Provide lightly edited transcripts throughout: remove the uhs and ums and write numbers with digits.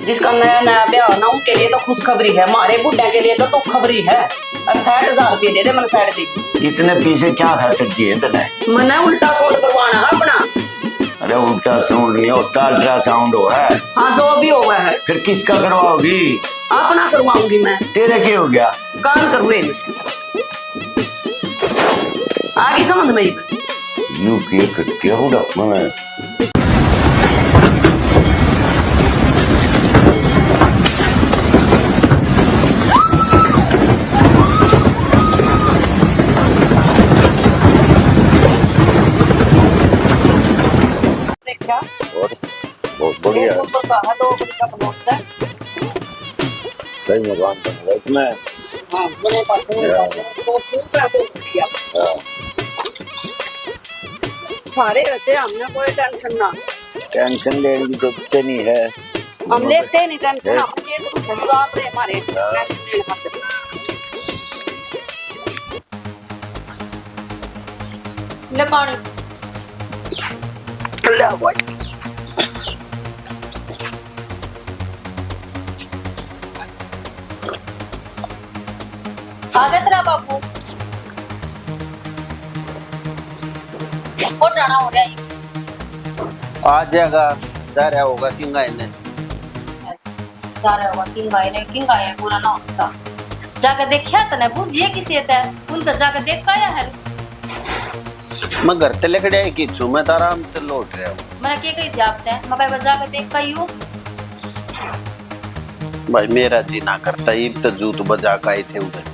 जिसका नया नया ब्याह ना उनके लिए तो खुशखबरी है, हमारे बुढ़े के लिए तो खुशखबरी है। और 60,000 रुपये दे दे मैंने साइड दी। इतने पीछे क्या खातिर चाहिए तेने? मैंने उल्टा सोल्ड करवाना है अपना। अरे उल्टा साउंड नहीं होता, अल्ट्रासाउंड हो है। हाँ जो भी होगा है। फिर किसका करवाओगी? अपना करवाऊंगी मैं। तेरे क्या हो गया? कान कर ले आगे समझ में। यू के करती है बुढ़ा मैं। देखा बहुत बढ़िया है। नंबर का है तो उसका नोट है। सही मकान बन रहा है इसमें। हाँ बने पास तो पूरा तो दिया। सारे रहते हमने कोई टेंशन ना। टेंशन लेने की जरूरत नहीं है। हम लेते नहीं टेंशन, हम ये तो संवाद रहे हमारे ले पानी ले भाई। आ गया तेरा बाबू को जाना हो रहा है। आ जाएगा, जा रहा होगा किंगा इन्हें। जा रहा होगा किंगा है पूरा ना होता। जाके देखिया तने बुझिए किसी है उन तो जाके देख का आया है। मैं घर ते लेके जाए कि छु मैं तारा हम ते लौट रहा हूं। मैंने के कही जापते हैं मैं भाई जाके देख का यूं। भाई मेरा जी ना करता, इब तो जूत बजा का आए थे उधर।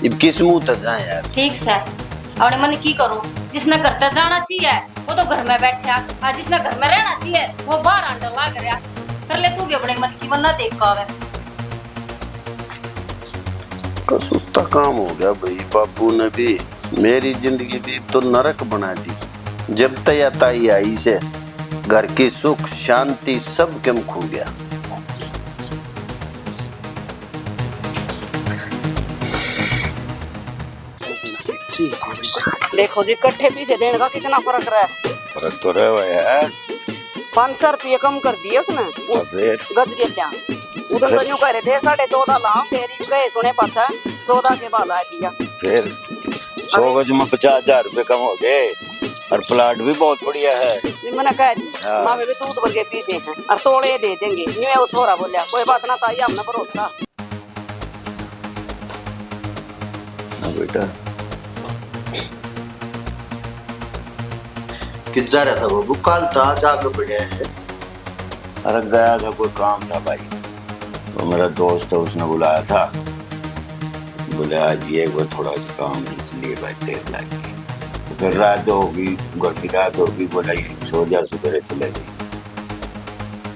इब किस मुंह तक जाए यार। ठीक से अपने मन की करो, जिसने करते जाना चाहिए वो तो घर में बैठा, और जिसने घर में रहना चाहिए वो बाहर अंडर लाग रहा। कर ले तू भी अपने मन की वरना देख पावे। कसूता काम हो गया भाई, बाबू ने भी मेरी जिंदगी भी तो नरक बना दी। जब तय आई से घर की सुख शांति सब कम खो गया। देखो जी कट्ठे पीछे देने का कितना फर्क रहा है। फर्क तो रहा है। 500 रुपये कम कर दिए उसने गज के क्या। उधर तो यूं कह रहे थे 14.5 लाख, तेरी गए सुने पाछा 14 के बाद आ गया। फिर 100 गज में 50,000 रुपए कम हो गए। और प्लाट भी बहुत बढ़िया है। मैंने कह दी माँ भी दूध भर के पीछे हैं और तोड़े दे देंगे। यूं वो छोरा बोलिया कोई बात ना था, हमने भरोसा। बेटा किस जा रहा था बाबू? कल था जाके बढ़िया है। अरे गया था कोई काम था भाई, तो मेरा दोस्त है उसने बुलाया था। बोले आज ये वो थोड़ा सा काम है इसलिए भाई देर लगी। तो फिर रात होगी, गर्मी रात होगी, बोला ये सो जा सुबह चले गई।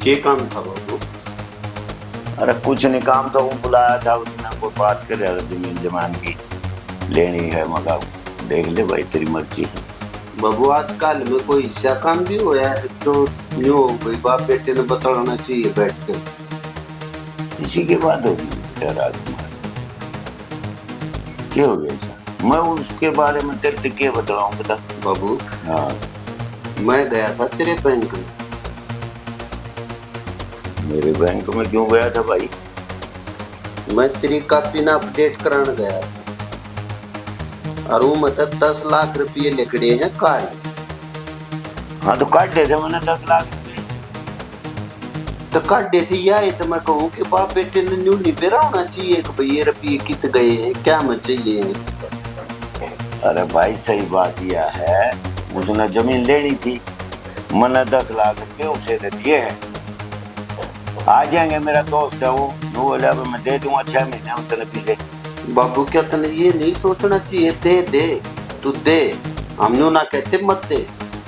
क्या काम था बाबू? अरे कुछ नहीं काम था, वो बुलाया था उसने, कोई बात कर रहा था जमीन जमान की लेनी है। मगर देख ले भाई तेरी मर्जी। बाबू आजकल में कोई हिस्सा काम भी होया है तो न्यू भाई बाप बेटे ने बताना चाहिए बैठ कर। इसी के बाद होगी राजकुमार। क्या हो गया सर? मैं उसके बारे में तेरे क्या बताऊं बता बाबू। हाँ मैं गया था तेरे बैंक में। मेरे बैंक में क्यों गया था भाई? मैं तेरी कॉपी ना अपडेट कराने गया था और वो मतलब 10 लाख रुपये लिखड़े हैं कार। हाँ तो काट देते मैंने 10 लाख रुपए। तो काट देते यार, तो मैं कहूँ कि बाप बेटे ने न्यू नहीं बेरा होना चाहिए कि भाई ये रुपये कित गए हैं क्या मत चाहिए। अरे भाई सही बात यह है, उसने जमीन लेनी थी, मैंने 10 लाख रुपए उसे दे दिए हैं। आ जाएंगे, मेरा दोस्त है वो बोले अब मैं दे दूंगा 6 महीने में तेरे पीछे। बाबू क्या तने ये नहीं सोचना चाहिए दे तू दे, हम ना कहते मत दे,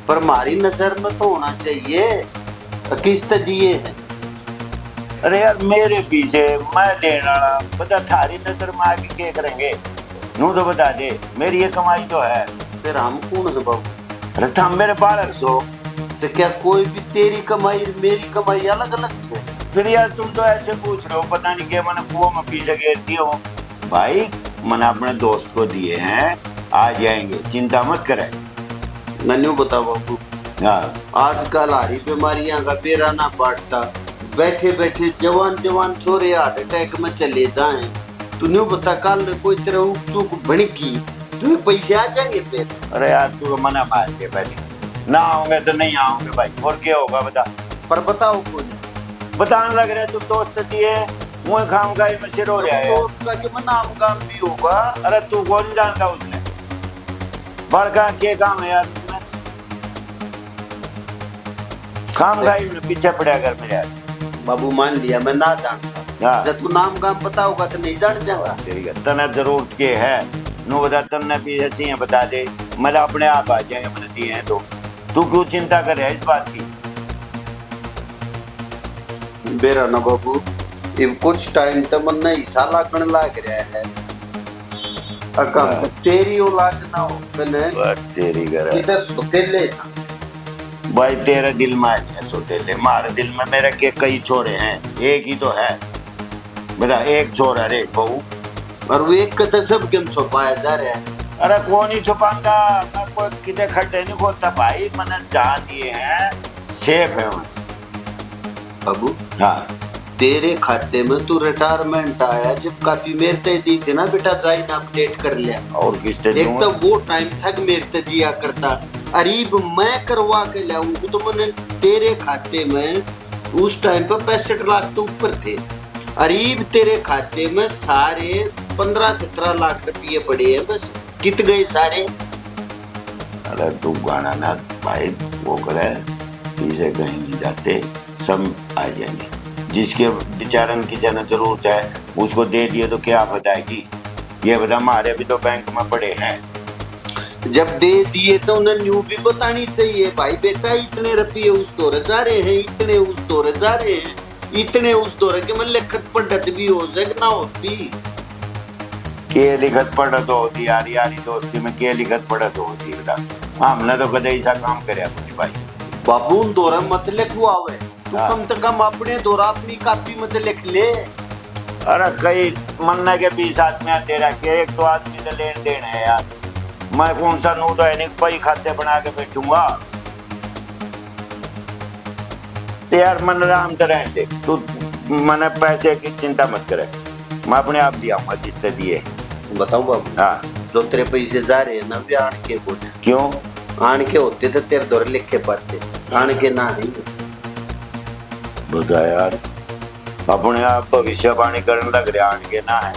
पर हमारी नजर में तो होना चाहिए किस्त दिए हैं। अरे यार मेरे पीछे मैं देने वाला, बता थारी नजर में आके क्या करेंगे? नू तो बता दे, मेरी ये कमाई तो है। फिर हम कौन है बाबू? अरे हम मेरे बालक सो। तो क्या कोई भी तेरी कमाई मेरी कमाई अलग अलग है? फिर यार तुम तो ऐसे पूछ रहे हो, पता नहीं क्या मैंने कुओं में पीछे घेर दिए हो। भाई मैंने अपने दोस्त को दिए हैं, आ जाएंगे, चिंता मत करे। नन्यू बता बाबू। हाँ आजकल हारी बीमारियां का बेरा ना पाटता, बैठे बैठे जवान जवान छोरे हार्ट अटैक में चले जाएं, तूने बता कल कोई तेरा उक चूक भड़की तुम्हें पैसे आ जाएंगे फिर? अरे यार तू मना मार के पहले ना आओगे तो नहीं आओगे भाई, और क्या होगा बता। पर बताओ कौन बताने लग रहे तू दोस्त दिए मुँह खाम का ही में सिर हो रहा है। दोस्त का कि मैं नाम काम भी होगा। अरे तू कौन जानता उसने बड़का के काम है यार तुम्हें, खाम का ही में पीछे पड़ा कर मेरे यार। बाबू मान लिया मैं ना जानता, हाँ जब तू नाम काम पता होगा तो नहीं जान जाएगा। ठीक है तने जरूरत के है नु बता, तन्ने भी अच्छी है बता दे, मतलब अपने आप आ जाएंगे मैंने दिए हैं तो तू क्यों चिंता कर रहा है इस बात की। बेरा ना बाबू ये कुछ टाइम तक मन नहीं साला कण लाग रहा है, अकम हाँ। तेरी औलाद ना हो मैंने बस तेरी घर है। किधर सुतेले भाई तेरे दिल में है सोतेले, मारे दिल में मेरे के कई छोरे हैं, एक ही तो है बता, एक छोरा रे बहू। और वो एक कथा सब क्यों छुपाया जा रहा है? अरे कौन ही छुपाऊंगा, मैं कोई किधर खड्डे नहीं खोलता भाई, मैंने जहाँ दिए हैं सेफ है वहाँ। बाबू हाँ तेरे खाते में तू रिटायरमेंट आया जब काफी मेरे ते दी थी ना बेटा, जाई ना अपडेट कर लिया। और किससे एक दूँ? तो वो टाइम तक मेरे ते दिया करता, अरीब मैं करवा के लाऊंगा तो मैंने तेरे खाते में उस टाइम पर 65 लाख तो ऊपर थे, अरीब तेरे खाते में सारे 15-17 लाख रुपये पड़े हैं बस, कित गए सारे? अरे तू गाना ना भाई वो करे, इसे कहीं नहीं जाते, सब आ जाएंगे। जिसके बेचारन की जाना जरूरत है उसको दे दिए तो क्या बताएगी, ये बता हमारे भी तो बैंक में पड़े हैं। जब दे दिए तो उन्हें न्यू भी बतानी चाहिए भाई बेटा इतने रुपये उस दौर जा रहे हैं, इतने उस दौर जा रहे हैं, इतने उस दौर के मैं लिखत पढ़त भी हो जाए ना होती। के लिखत पढ़त होती यार, यारी दोस्ती में के लिखत पढ़त होती बेटा, हमने तो कदे ऐसा काम करे कुछ भाई। बाबू उन दौरा मत लिखवावे तू, हाँ। कम से कम अपने दौरा अपनी कापी मत लिख ले। अरे कई मन्ने के 20 आदमी तेरा के एक तो आदमी तो लेन देन है यार, मैं कौन सा नू तो है नहीं कोई खाते बना के बैठूंगा यार। मन राम तो रहने दे तू, मैंने पैसे की चिंता मत करे, मैं अपने आप दिया हूँ जिससे दिए। बताओ बाबू हाँ जो तेरे पैसे जा रहे हैं ना वे आन के बोले, क्यों आन के होते तो तेरे दौरे लिख के पाते, आन के ना नहीं। बता यार अपने आप भविष्यवाणी करने लग रहे आने के ना है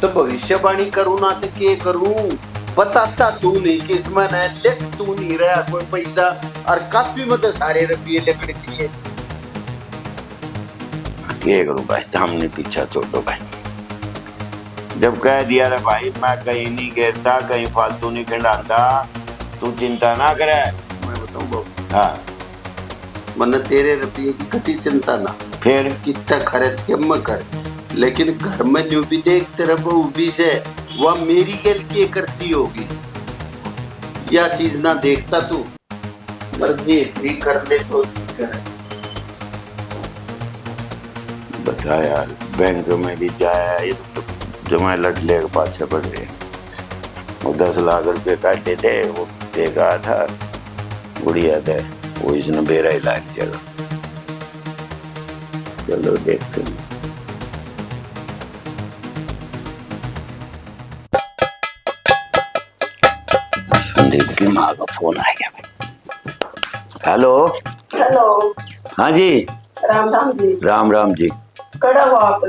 तो भविष्यवाणी करूँ ना तो के करूँ, बताता तू नहीं किस्मत है, लिख तू नहीं रहा कोई पैसा, और कापी में तो सारे रुपये लिख दिए। क्या करूं भाई, हमने पीछा छोड़ो भाई, जब कह दिया रे भाई मैं कहीं नहीं गिरता कहीं फालतू नहीं खिंडाता, तू चिंता ना करे। मैं बताऊँ बाबू हाँ मन तेरे रुपये की कति चिंता ना, फिर कितना खर्च के मैं कर, लेकिन घर में न्यू भी देख तेरा बहू भी से वह मेरी गल के करती होगी, या चीज ना देखता तू, मर्जी भी कर ले तो कर। बता यार बैंक में भी जाया ये तो जमा लट ले पाछे पड़ गए, वो 10 लाख रुपए काटे थे, वो देखा था गुड़िया थे, वो इसने बेरा ही लाग जगह। चलो देखते हैं। संदीप की माँ का फोन आ गया भाई। Hello hello. हाँ जी राम राम जी। राम राम जी, कड़ा हो आप?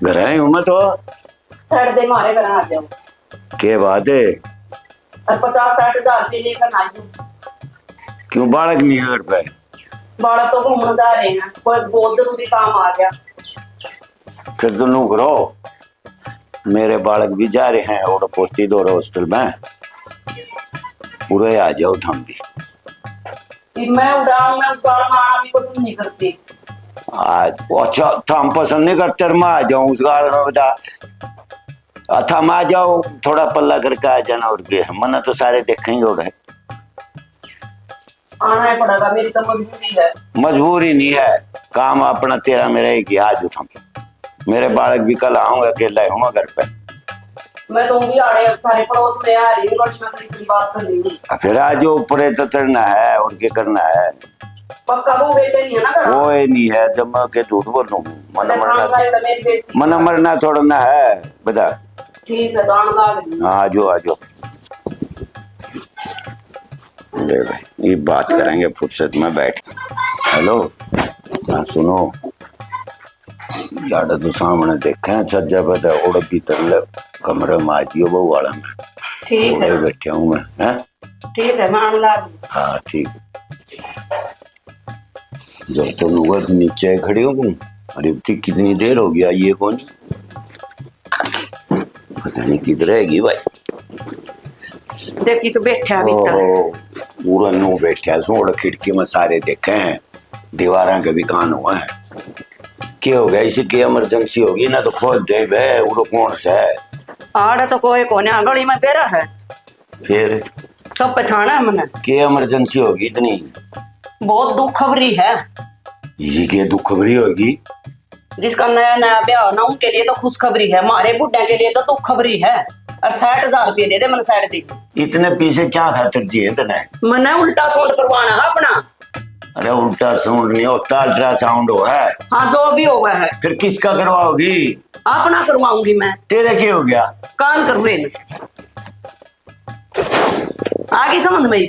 घर आए हूँ मैं तो। छड़ दे मारे घर आ जाओ। क्या बात है? और 50-60 हजार रुपये लेकर आई हूँ। क्यों बालक नहीं है घर पे? बालक तो घूमने जा रहे हैं, कोई बहुत जरूरी काम आ गया। फिर तो नू करो, मेरे बालक भी जा रहे हैं और पोती दो हॉस्टल में, पूरे आ जाओ तुम भी। मैं उड़ाऊं, मैं उस गाड़ में आना भी पसंद नहीं करती। आज अच्छा थम पसंद नहीं करते, मैं आ जाऊं उस गाड़ में बता, थम आ जाओ थोड़ा पल्ला करके आ जाना, और के मना तो सारे देखेंगे और है। आना ही पड़ेगा, मेरी तो मजबूरी है। मजबूरी नहीं है, काम अपना तेरा मेरा एक ही, आज उठम मेरे बालक भी कल आऊंगा, अकेला ही हूँ घर पे। मैं तो भी आ रही हूँ, तुम्हारे पड़ोस में आ रही हूँ, मैं तेरी बात कर रही हूँ। फिर आज ऊपर तो चढ़ना है और क्या करना है। पक्का वो बेटे नहीं है ना घर कोई नहीं है, जब मैं के झूठ बोलूं मन काम मरना, का मेरी बेइज्जती मन मरना थोड़ा ना है, बता। ठीक है दान लाग हाँ आ जाओ। ले भाई ये बात करेंगे फुर्सत में बैठ। हेलो हाँ सुनो, यार तो सामने देखे हैं छज्जा पे तो उड़ भी तरले कमरे में आ जियो बहु वाला में। ठीक है बैठा हूँ मैं, हैं? ठीक है मान लाग हाँ ठीक। जब तो लोग नीचे खड़े हो तुम, अरे कितनी देर हो गया ये कौन, पता नहीं किधर रहेगी भाई। देखी तो बैठा अभी तक पूरा नो बैठा सोड़ खिड़की में सारे देखे हैं, दीवारा के भी कान हुए हैं। क्या हो गया इसे, क्या इमरजेंसी होगी ना तो खोल दे बे, वो कौन सा है? आड़े तो कोई कोने गली में बेरा है, फिर सब पछाना है मैंने। क्या इमरजेंसी होगी इतनी? बहुत दुख खबरी है। ये क्या दुख खबरी होगी? जिसका नया नया ब्याह ना उनके लिए तो खुशखबरी है, हमारे बुढ़े के लिए तो दुख खबरी है। और 60,000 रुपये दे दे मैंने, 60 इतने पीछे क्या खातिर जिए तने? मैंने उल्टा साउंड करवाना है अपना। अरे उल्टा साउंड नहीं होता, अल्ट्रासाउंड हो है। हाँ जो भी होगा है। फिर किसका करवाओगी? अपना करवाऊंगी मैं। तेरे क्या हो गया? कान करवे आगे समझ में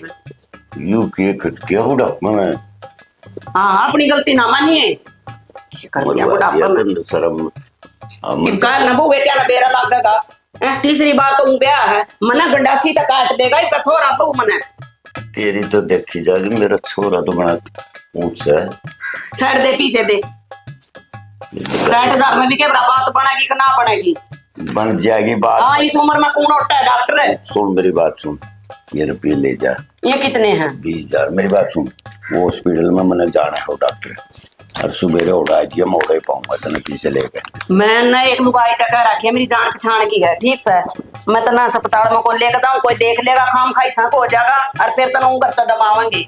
यू के क्या बुढ़ापा में? हाँ अपनी गलती ना मानिए, कर दिया बुढ़ापा में। शर्म काल ना वो बेटा ना बेरा लागेगा। तीसरी बार तो ब्याह है, मना गंडासी तक काट देगा इसका छोरा बहू मने। तेरी तो देखी जाएगी, मेरा छोरा तो बड़ा ऊंचा है। साइड दे पीछे दे, 60,000 में भी क्या बात बनेगी कि ना बनेगी? बन जाएगी बात। हाँ इस उम्र में कौन उठता है डॉक्टर है? सुन मेरी बात सुन, ये रुपये ले जा। ये कितने हैं? 20,000। मेरी बात सुन, वो हॉस्पिटल में मैंने जाना है डॉक्टर, और सुबह उड़ा दिया, मैं उड़ा ही पाऊंगा तेने पीछे लेकर। मैंने एक लुगाई तक रखी है, मेरी जान पहचान की है, ठीक से मैं तना अस्पताल में को लेकर जाऊं, कोई देख लेगा खाम खाई सांप हो जाएगा, और फिर तना करता दबावेंगे।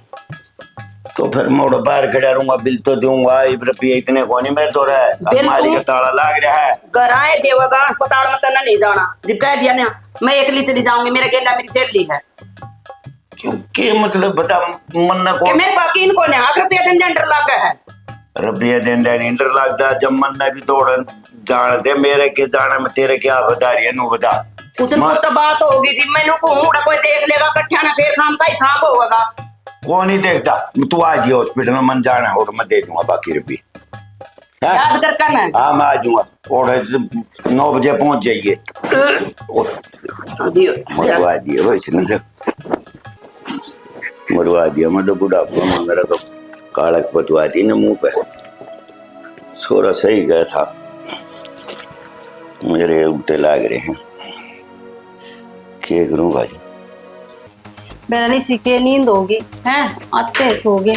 तो फिर मोड़ बाहर खड़ा रहूंगा, बिल तो दूंगा। रुपये इतने को नहीं मेरे तो रहा है, अलमारी का ताला लाग रहा है। घर आए देवगा अस्पताल में तना नहीं जाना, जब कह दिया ना मैं अकेली चली जाऊंगी, मेरा गेला मेरी सहेली है। क्योंकि मतलब बता मन को मेरे पास इनको ने 8 रुपया दिन डर लगा है। रुपये दिन इंटर लगता, जब मन भी दौड़न जान दे, मेरे के जाने में तेरे क्या बता नु बता। कुछ तो बात होगी जी, मैंने को कोई देख लेगा कट्ठा ना, फिर खाम का हिसाब होगा। कौन नहीं देखता, तू आ जी हॉस्पिटल में, मन जाना और मैं दे दूंगा बाकी रुपये। याद कर करना। हाँ मैं आ जाऊंगा, और 9 बजे पहुंच जाइए। मरवा दिया भाई इसने, मरवा दिया। मतलब बुढ़ापा में मेरा तो कालक बतवा दी ना मुंह पे। छोरा सही गया था, मेरे उल्टे लाग रहे हैं, क्या करूं भाई? मेरा नहीं सीखे नींद होगी हैं, आते सोगे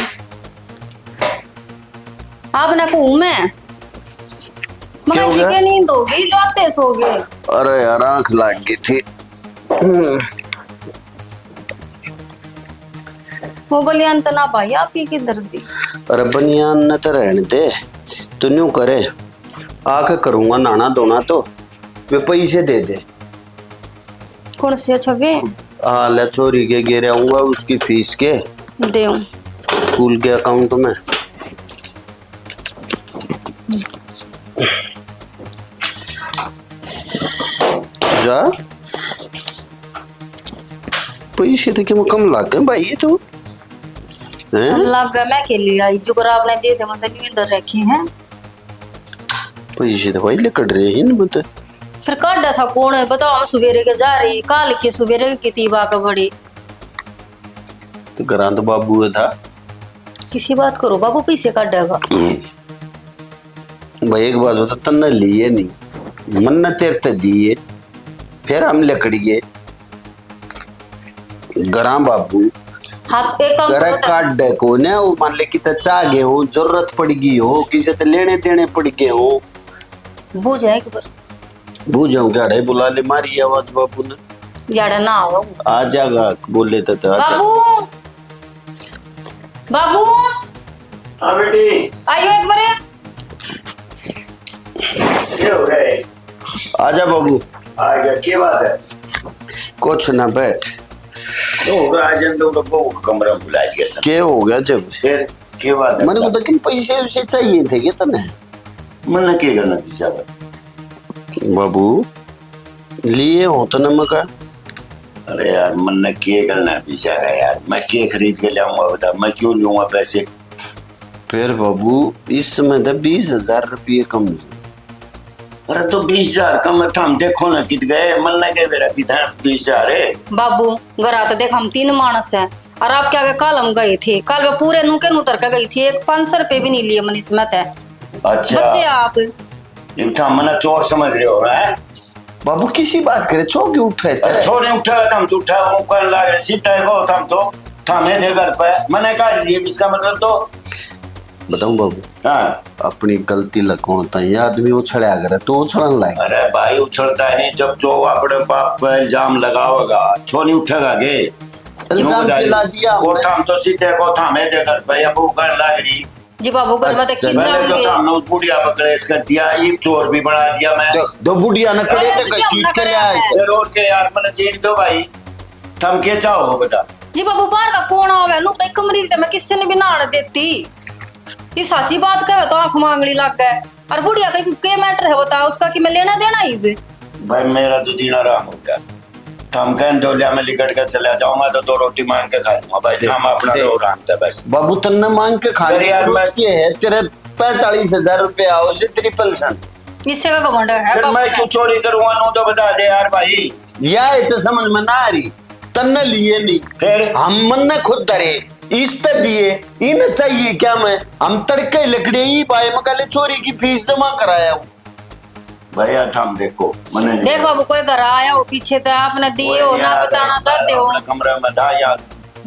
आप ना कहूँ मैं मगर सीखे नींद होगी जो आते सोगे। अरे यार आंख लग गई थी। वो बलियान तो ना भाई आपकी की दर्दी। अरे बनियान न तो रहने दे, तू न्यू करे आके करूंगा नाना धोना, तो वे पैसे दे दे। कौन से छवि? हाँ ले चोरी के गिरे आऊंगा, उसकी फीस के दे स्कूल के अकाउंट में। जा पैसे तो क्यों कम लग गए भाई, ये तो लग गया मैं के लिए आई जो आपने दे दे मतलब नींद रखी है। पैसे तो भाई लेकर रहे हैं ना बता। फिर काटा था कौन है बताओ? हम सवेरे के जा रही, काल की सवेरे की तीबा का बड़ी तो ग्रांत बाबू है था। किसी बात करो बाबू पैसे काटेगा। भाई एक बात बता, तन्ने लिए नहीं मन तेरे दिए, फिर हम लकड़ी गए गरा बाबू हाथ एक काम घर काट दे को ने, वो मान ले कि चाह गए हो, जरूरत पड़ गई हो, किसी तो लेने देने पड़ गए हो, बूझ है एक बार बूझ जाऊं क्या ढाई बुला ले मारी आवाज बाबू ने। याड़ा ना हो आ जाएगा बोले तो बाबू बाबू हाँ बेटी आइयो एक बार। क्या हो रहा है? आजा बाबू। आ गया, क्या बात है? कुछ ना बैठ। तो राजन तो बहुत कमरा बुला दिया था। क्या हो गया जब? फिर के बात है मैंने को लेकिन पैसे उसे चाहिए थे कि तने मन के करना पीछा बाबू लिए हो तो न मका। अरे यार मन के करना पीछा का यार, मैं के खरीद के लाऊंगा बता, मैं क्यों लूंगा पैसे। फिर बाबू इस समय तो 20,000 रुपये कम। अरे तो 20,000 कम थम देखो ना कित गए, मन के मेरा कितना 20,000 है। बाबू घर आते देख हम 3 मानस है और आप क्या कल हम गए थे, कल मैं पूरे नूके नूतर के गई थी, एक 500 रुपए भी नहीं लिए मन इसमें है। अच्छा बच्चे आप इतना मना चोर समझ रहे हो हैं? बाबू किसी बात करे छो क्यों उठे अरे छोरे उठा थम तो उठा वो कर लाग रहे सीधा को थम तो थमे थे घर पे मैंने काट दिए, इसका मतलब तो बताऊं बाबू हाँ। अपनी गलती लगता है, आदमी उछड़ा करे तो उछड़न लायक। अरे भाई उछलता है नहीं, जब जो अपने बाप पे इल्जाम लगाओगा छो नहीं उठेगा गे। इल्जाम दिला दिया वो थम तो सीधे को थमे थे घर पे, अब वो कर लाग रही जी बाबू घर में तो किन पहले तो जाओगे। हमने उस बुढ़िया पर क्लेश कर दिया, ये चोर भी बना दिया मैं। दो बुढ़िया न करे अरे तो उसकी सीट हमने के कराया आए। है। रोड के यार मैंने जीत दो भाई, थम के चाहो बता। जी बाबू बाहर का कौन आवे नु तो कमरी ते मैं किसी ने भी ना आने देती। ये सच्ची बात कहे तो आंख मांगली लग गए और बुढ़िया का के मैटर है बता, उसका कि मैं लेना देना ही बे। भाई मेरा तो जीना आराम हो गया, थम कह डोलिया में लिकट कर चला जाऊंगा तो 2 रोटी मांग के खा लूंगा भाई, हम अपना तो आराम था बस। बाबू तन्ने मांग के खाने अरे यार मैं के है तेरे 45,000 रुपए आओ से ट्रिपल सन। इससे का घमंड है फिर बाबू मैं का। क्यों चोरी करूंगा नो तो बता दे यार भाई। या तो समझ में ना आ रही तन्ने लिए नहीं फिर हम मन ने खुद डरे इस तक दिए इन चाहिए क्या मैं हम तड़के लकड़ी ही पाए मकाले चोरी की फीस जमा कराया हूँ। भैया थम देखो मैंने देख बाबू कोई घर आया हो पीछे तो आपने दिए हो ना बताना चाहते हो अपने कमरे में था यार,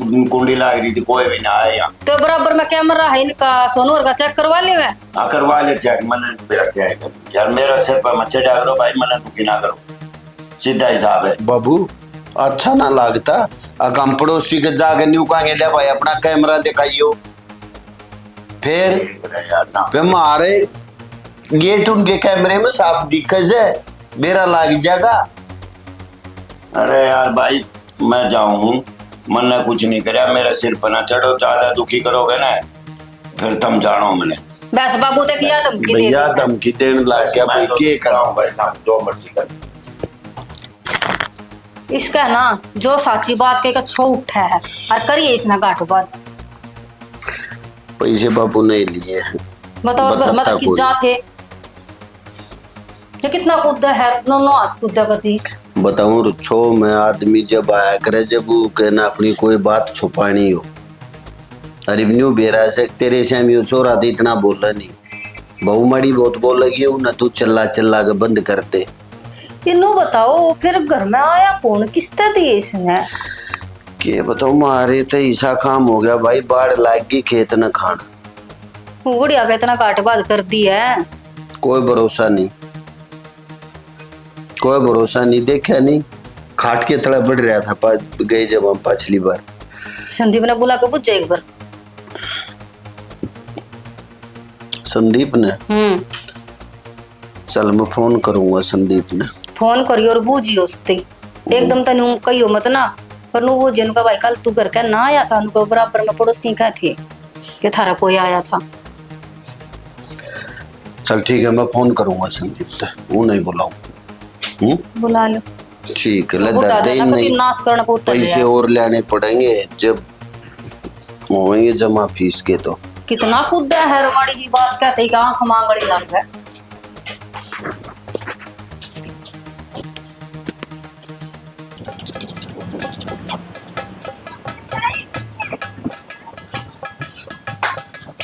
कुंडी लाग रही थी, कोई भी ना आया यहाँ। तो बराबर में कैमरा है इनका सोनूर का चेक करवा ले मैं। हाँ करवा ले चेक, मैंने मेरा क्या है यार, मेरा सिर पर मच्छर जा करो भाई, मैंने दुखी ना करो, सीधा हिसाब है। बाबू अच्छा ना लगता अगम पड़ोसी के जाके न्यू कांगे ले भाई अपना कैमरा दिखाइयो फिर यार ना पे मारे गेट उनके कैमरे में साफ दिखे से मेरा लाग जाएगा। अरे यार भाई मैं जाऊं, मन ने कुछ नहीं कराया, मेरा सिर पर ना चढ़ो, ज्यादा दुखी करोगे ना फिर तुम जानो मैंने। बस बाबू तक या धमकी दे भैया दी। धमकी देने लग गया भाई के कराऊं भाई ना जो मर्जी कर। इसका ना जो साची बात के छो उठा है और करिए इसना गांठ बात। पैसे बाबू नहीं लिए बताओ घर में बताता तो कितना थे ये कितना कूदा है नो नो हाथ कूदा कती। बताऊं रुच्छो मैं आदमी जब आया करे जब वो कहना अपनी कोई बात छुपानी हो अरे न्यू बेरा से तेरे से हम चोरा थे इतना बोला नहीं बहु मड़ी बहुत बोल लगी ना तू चिल्ला चिल्ला के बंद करते। ये नो बताओ फिर घर में आया कौन किसते दिए इसने। के बताओ मारे तो ऐसा काम हो गया भाई बाढ़ लाग गई खेत न खाना बुढ़िया का इतना काट बात कर दी है। कोई भरोसा नहीं कोई भरोसा नहीं देखा नहीं खाट के तड़ा बढ़ रहा था गए जब हम पिछली बार। संदीप ने बुला के पूछा एक बार। संदीप ने चल मैं फोन करूंगा संदीप ने फोन करियो और बूझियो उसते एकदम तनु कहियो मत ना पर नु बूझियो नु का भाई कल तू घर का ना आया था नु को बराबर में पड़ोसी का थे कि थारा कोई आया था। चल ठीक है मैं फोन करूंगा संदीप से वो नहीं बुलाऊं। बुला लो ठीक है बुढ़ा दे देना नहीं कभी नाश करना पुत्र पैसे और लेने पड़ेंगे जब होंगे जमा फीस के तो। कितना कूदा है रवाड़ी की बात कहते ही आंख मांगड़ी लग है।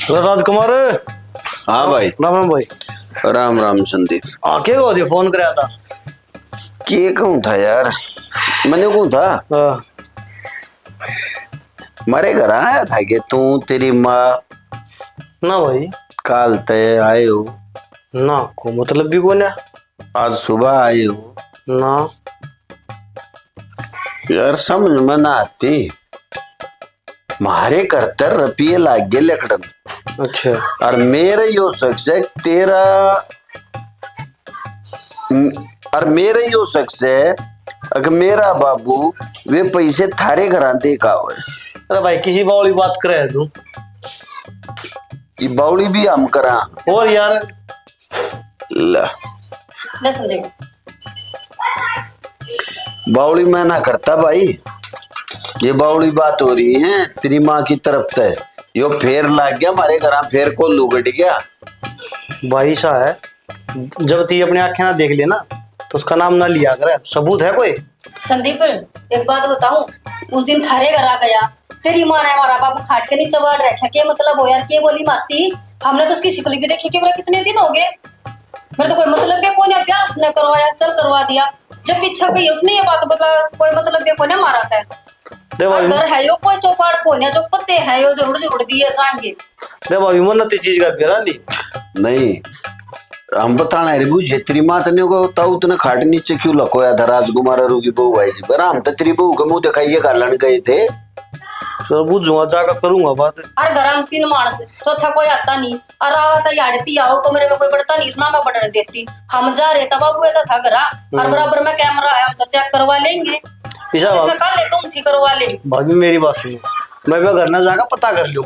राजकुमार हाँ भाई राम राम भाई। राम राम संदीप के को दिया फोन कराया था के कहूँ था यार मैंने कहूँ था हाँ, मारे घर आया था कि तू तेरी माँ ना भाई काल तय आए हो ना को मतलब भी कौन है आज सुबह आए हो ना यार समझ में ना आती मारे करतर रुपये लाग गए लकड़न अच्छा और मेरे यो शख्स है तेरा और मेरे यो शख्स है अगर मेरा बाबू वे पैसे थारे घर दे का हो। अरे भाई किसी बावली बात करे तू ये बावली भी हम करा और यार ला ले संदीप बावली मैं ना करता भाई। ये बावली बात हो रही है तेरी माँ की तरफ से। यो फेर लाग गया हमारे घर, फेर को लुगट गया। भाई सा है, जब ती अपने आंखें ना देख लेना तो उसका नाम ना लिया करे। सबूत है कोई? संदीप एक बात बताऊं, उस दिन थारे घर आ गया, तेरी माँ ने हमारा बाबू खाट के नीचे बाढ़ रखा। क्या मतलब हो यार, क्या गोली मारती? हमने तो उसकी शिकल भी देखी कि बोला कितने दिन हो गए। मेरे तो कोई मतलब भी कौन है, प्यार उसने करवाया, चल करवा दिया। जब पीछा गई उसने ये बात बता, कोई मतलब भी कौन है मारा था। दे भाई, घर है यो कोई चौपाड़ कौन है, जो पत्ते हैं यो जरूर जरूर दिए जाएंगे। दे भाई मन ती चीज का बेरा ली नहीं हम बताना है रिबू जितनी माँ तने को ताऊ तने खाट नीचे क्यों लकोया था? राजकुमार अरु की बहू आई थी बरा, हम तो तेरी बहू का मुंह दिखाइए गालन गए थे। तो बुझूंगा, जाकर करूंगा बात। और घर में 3 मानस, चौथा कोई आता नहीं। और आवता याड़ती आओ कमरे में कोई बढ़ता नहीं, इतना मैं बढ़ने देती। हम जा रहे था बाबू ऐसा था घरा, और बराबर में कैमरा है, हम तो चेक करवा लेंगे। ईशा इसने कहा ले तुम थी करवा ले। भाभी मेरी बात सुनो, मैं भी घर ना जाकर पता कर लूं,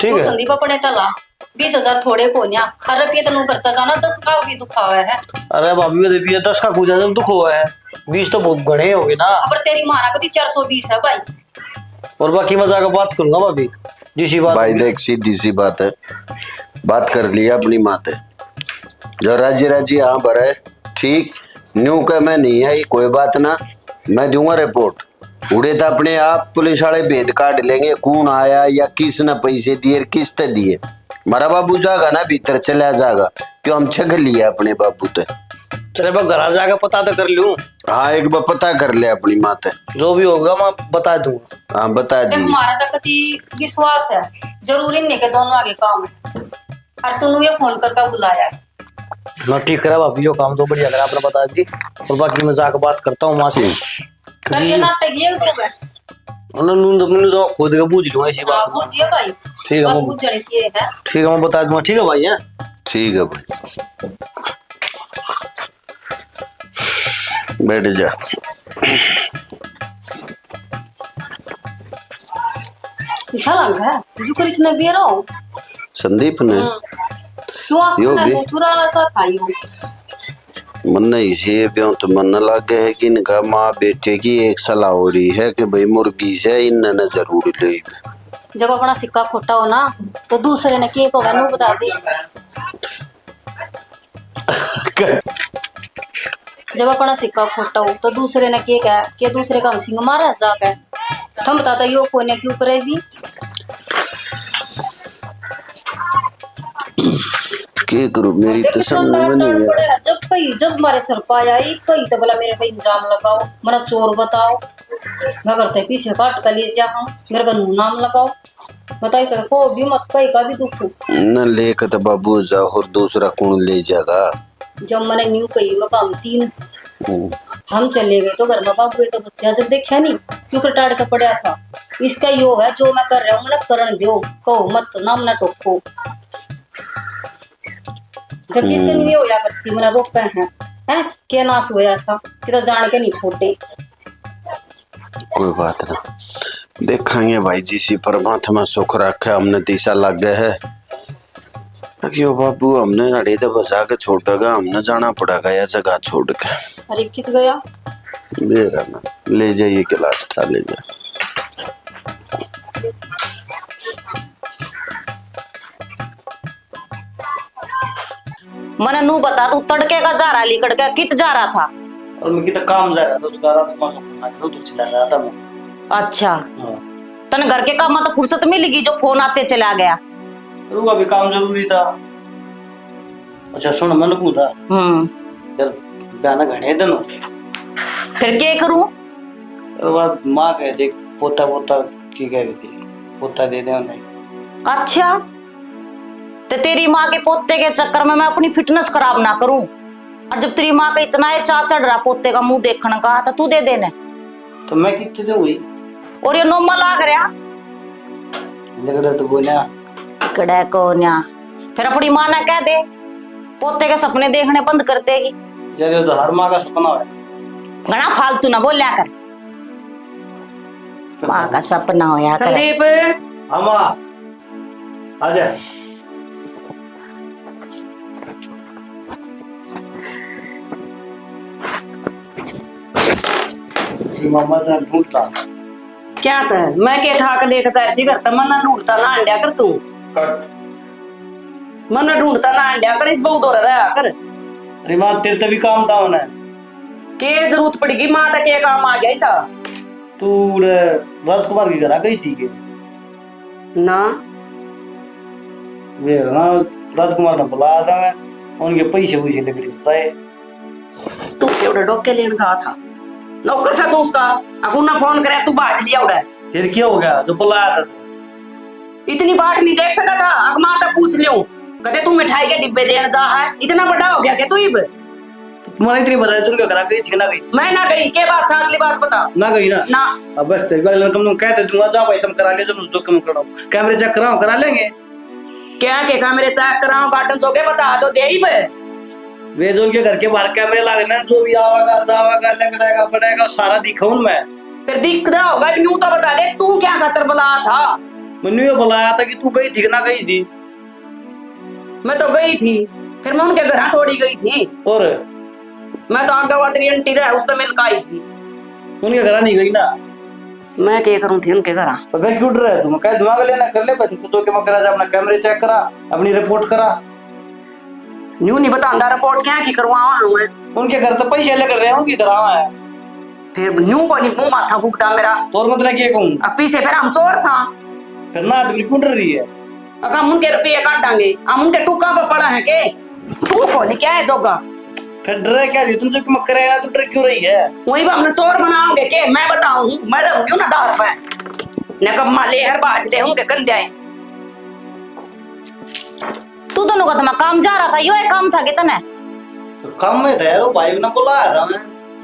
ठीक तू है? संदीप अपने तला 20,000 थोड़े को न्या, और रुपये तनु करता जाना, 10 का भी दुखा हुआ है। अरे भाभी ये देखिए 10 का पूजा जब दुख हुआ है, 20 तो बहुत गणे हो गए ना। अब तेरी माना कभी 420 है भाई। और बाकी मैं जाकर बात करूंगा भाभी जिसी बात। भाई देख सीधी सी बात है, बात कर लिया अपनी माते जो राजी राजी हाँ भरे ठीक न्यू का मैं नहीं आई कोई बात ना, मैं दूंगा रिपोर्ट। उड़े तो अपने आप पुलिस वाले भेद काट लेंगे कौन आया या किसने पैसे दिए किसने दिए। मारा बाबू जागा ना भीतर चला जागा, क्यों हम छग लिया अपने बाबू ते। चले मैं घर जाकर पता तो कर लूं। हाँ एक बार पता कर ले अपनी माते, जो भी होगा मैं बता दूंगा। हाँ बता देख दी। हमारा तो कति विश्वास है, जरूरी नहीं के दोनों आगे काम है। और तूने ये फोन करके बुलाया है। मैं ठीक करा भाभी, यो काम तो बढ़िया करा आपने बता दी। और बाकी मैं जाकर बात करता हूँ माँ से। कर ये नाटक ये तो है। मैंने तो खुद का पूछ लूंगा इसी हाँ बात में। पूछिए भाई, ठीक है बात मैं- पूछ जाने की है। ठीक है मैं बता दूंगा, ठीक है भाई है? ठीक है भाई बैठ जा। ऐसा लग है जो कृष्ण भी रहो। संदीप ने क्यों यो आपने भी- चुरा सा था यो। मन इसे ब्यों तो मन लग गया है कि इनका माँ बेटे की एक सलाह हो रही है कि भाई मुर्गी से इन्होंने जरूर ले। जब अपना सिक्का खोटा हो ना तो दूसरे ने के को वैनू बता दे। जब अपना सिक्का खोटा हो तो दूसरे ने के कहा कि दूसरे का सिंह मारा जाके तुम बताता यो कोई ने क्यों करे भी। क्या करूं मेरी देख तो कितना समझ में टाइम नहीं टाइम है। पड़ेगा। जब हमारे सर पाया कहीं तो बोला मेरे पे इल्जाम लगाओ, मेरा चोर बताओ। मैं करते पीछे काट कर ले जा हम मेरे पे नाम लगाओ। बताइए को भी मत कहीं का भी दुख। न लेकर तो बाबू जाओ और दूसरा कौन ले जाएगा। जब मैंने न्यू कही मकाम 3 हम चले गए तो घर में बाबू तो बच्चा जब देखा नहीं क्यों टाड़ के पड़ा था। इसका यो है जो मैं कर रहा हूँ मैंने करण दो कहो मत नाम ना टोको। जब इसके लिए होया करती मैंने रोके हैं क्या नाश होया था कि तो जान के नहीं छोड़े। कोई बात ना देखेंगे भाई जिसी परमात्मा सुख रखे। हमने तीसा लग गया है क्यों बाबू हमने अड़े तो बसा के छोड़ेगा, हमने जाना पड़ेगा या जगह छोड़ के। अरे कित गया मेरा ना ले जाइए गिलास था ले जा। मैंने नू बता तू तड़के का जा रहा लिकड़ के कित जा रहा था? और मैं कितना काम जा रहा था उसका राजकुमार का फोन आया तो चला गया था मैं। अच्छा हाँ तने घर के काम तो फुर्सत मिलेगी जो फोन आते चला गया। रुका भी काम जरूरी था। अच्छा सुन मैंने पूछा यार गाना घने दिन हो गए। फिर क्या करूं? और बात माँ कह दे पोता पोता की कह रही थी पोता दे दे नहीं। अच्छा तो तेरी माँ के पोते के चक्कर में मैं अपनी फिटनेस खराब ना करूं। और जब तेरी माँ का इतना है चा चढ़ रहा पोते का मुंह देखने का तो तू दे देने। तो मैं कितने से हुई और ये नोमा लाग रहा लगड़ा तो बोला कड़े को न्या। फिर अपनी माँ ने कह दे पोते के सपने देखने बंद कर देगी। यार ये तो हर माँ का सपना है। घना फालतू ना बोलिया कर। माँ का सपना होया कर। संदीप हाँ माँ आजा। मामा ने ढूंढता क्या था मैं के ठाक देखता है घर तो मन ढूंढता ना अंड्या कर तू मन ढूंढता ना अंड्या कर इस बहुत हो रहा कर। अरे माँ तेरे तभी काम था उन्हें के जरूरत पड़ेगी माँ तक के काम आ गया ऐसा तू राजकुमार की घर आ गई थी के ना वे ना राजकुमार ने बुलाया था मैं उनके पैसे लकड़ी बताए तू केवड़े डोके लेन गया था नौकर सा तू उसका अकू ना फोन करे तू बाज लिया उड़ा फिर क्या हो गया जो बुलाया था इतनी बात नहीं देख सका था अब माँ तक पूछ लियो कहते तू मिठाई के डिब्बे देने जा है इतना बड़ा हो गया क्या तू इब तुम्हारे इतनी बताया तुम क्या करा गई थी ना गई मैं ना गई के बात से अगली बात बता ना गई ना अब बस तुम लोग कहते दूंगा जाओ भाई तुम करा ले जो कम कराओ कैमरे चेक कराओ करा लेंगे क्या के कैमरे चेक कराओ कार्टन चौके बता दो दे ही वे जो उनके घर के बाहर कैमरे लागने जो भी आवागा जावागा लगड़ेगा पड़ेगा सारा दिखाऊं मैं फिर दिख रहा होगा यूं तो बता दे तू क्या खतर बुला था मैंने ये बुलाया था कि तू गई थी कि ना गई थी मैं तो गई थी फिर मैं उनके घर थोड़ी गई थी और मैं तो आगे वाली आंटी रहा उससे मिल आई थी उनके घर नहीं गई ना मैं क्या करूं थी उनके घर तो फिर क्यों डर रहा है तुम कह दिमाग लेना कर ले पति तो के मकरा जा अपना कैमरे चेक करा अपनी रिपोर्ट करा न्यू नहीं बतांदा रिपोर्ट क्या की करवावा हूं मैं उनके घर तो पैसे लेकर रहे होंगी करावा है फिर न्यू को नहीं मुंह माथा फूकता मेरा तोर मत ना किए कहूं अब पीछे फिर हम चोर सा फिर ना तो क्यों डर रही है अगर हम उनके रुपये काटांगे हम उनके टुक्का पर पड़ा है के तू को नहीं क्या है जोगा फिर डर क्या तुम जो मकरा है तो डर क्यों रही है वही हमने चोर बनाओगे के मैं बताऊं मैं रहूंगी ना 10 रुपए न कब माले हर बाज ले होंगे कंधे तू दोनों का तो मैं काम जा रहा था यो एक काम था कितना तो काम में था यार वो भाई ने बुलाया था मैं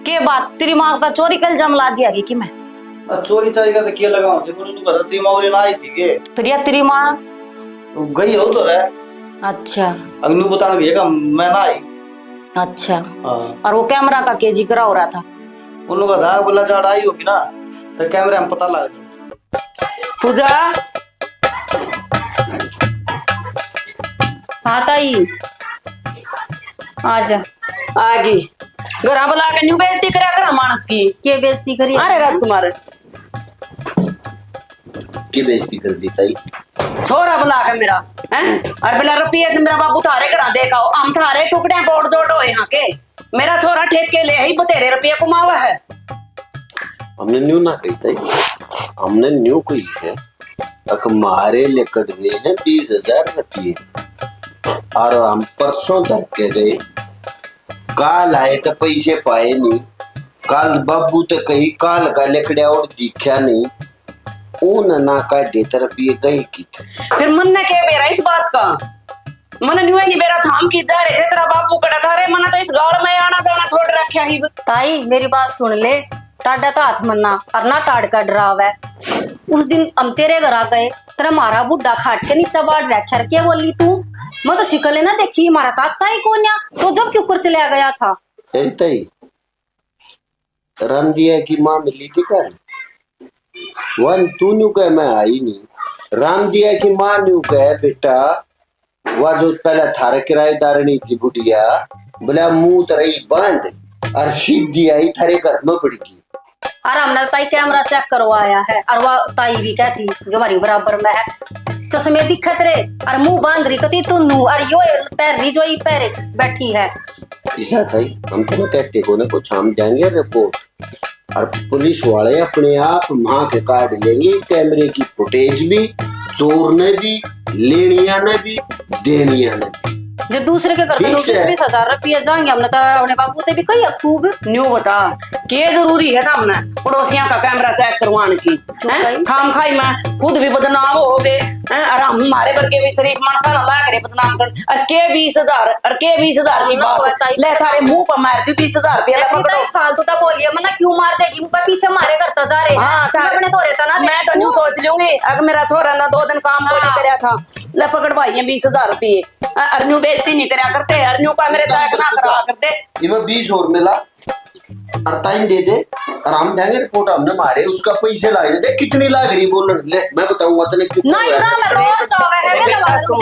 के बात तेरी माँ का चोरी कल जम ला दिया कि मैं चोरी चारी का तो किया लगाऊं देखो तू घर ती मौरी ना आई थी के फिर या तेरी माँ तो गई हो तो रे अच्छा अग्नु बताना भी है का मैं ना आई अच्छा हां और वो कैमरा का केजी करा हो रहा था उन लोग का धाग बोला चाड़ आई होगी ना तो कैमरे में पता लग गया पूजा हाँ ताई आजा आगे घरा बुला के न्यू बेइज्जती करा कर मानस की के बेइज्जती करी अरे राजकुमार की बेइज्जती कर दी ताई छोरा बुला के मेरा हैं और बोला रुपये मेरा बाबू थारे घरा देखा हम थारे टुकड़े बोड़ जोड़ हो यहाँ के मेरा छोरा ठेके ले ही बतेरे रुपये कमावा है हमने न्यू ना कही ताई हमने न्यू कही है अक मारे लेकर गए हैं 20,000 रुपये और हम परसों धर के गए काल आए तो पैसे पाए नहीं काल बाबू तो कही काल का लेकड़िया और दिखा नहीं ऊन ना का देतर रुपये गई की थी फिर मन ने क्या बेरा इस बात का मन न्यू नहीं बेरा थाम की जा रहे थे तेरा बाबू कड़ा था रे मन तो इस गाड़ में आना जाना छोड़ रखा ही ताई मेरी बात सुन ले टाडा तो हाथ मन्ना और ना टाड़ का डराव है उस दिन हम तेरे घर आ गए तेरा मारा बुड्ढा खाट के नीचे बाढ़ रखा क्या बोली तू मैं तो शिकल ना देखी हमारा ताता ही कौन या तो जब के ऊपर चले गया था ताई राम दिया की माँ मिली थी कर वन तू न्यू कह मैं आई नहीं राम दिया की माँ न्यू कह बेटा वह जो पहले थारे किराएदार नहीं थी बुढ़िया बोला मुंह तरही बंद और सीधी आई थारे घर में पड़ गई और हमने ताई कैमरा चेक करवाया है और वह ताई भी कहती जो हमारी बराबर में है चश्मे दिखत रे और मुंह बांध रही कती तुन्नू और यो पैर रही जो पैर बैठी है ऐसा था हम तो कहते को ने कुछ हम जाएंगे रिपोर्ट और पुलिस वाले अपने आप मां के कार्ड लेंगे कैमरे की फुटेज भी चोर ने भी लेनिया ने भी देनिया ने भी जो दूसरे के घर में 20,000 रुपये जाएंगे हमने तो अपने बाबू ते भी कही खूब न्यू बता के जरूरी है हमने पड़ोसियों का कैमरा चेक करवाने की खाम खाई में खुद भी बदनाम हो गए और हमारे वर्गे भी शरीफ मानसा ना लाग रहे बदनाम कर और के 20,000 और के 20,000 की बात ले थारे मुंह पर मार दी 20,000 रुपया ला पकड़ो फालतू तो बोलिए मना क्यों मार देगी मुंह पे पीछे मारे करता जा रहे हां अपने तो रहता ना मैं तो न्यू सोच लूंगी अगर मेरा छोरा ना 2 दिन काम को नहीं करया था ले पकड़ भाई 20,000 रुपये और न्यू बेइज्जती नहीं करया करते और न्यू का मेरे चेक ना करा करते ये 20 और मिला अर्ताइन दे दे, आराम देंगे रिपोर्ट हमने मारे उसका पैसे लाए दे कितनी लाग रही बोल ले मैं बताऊंगा तने क्यों नहीं ना मैं तो चावे है बेटा, ना सुन,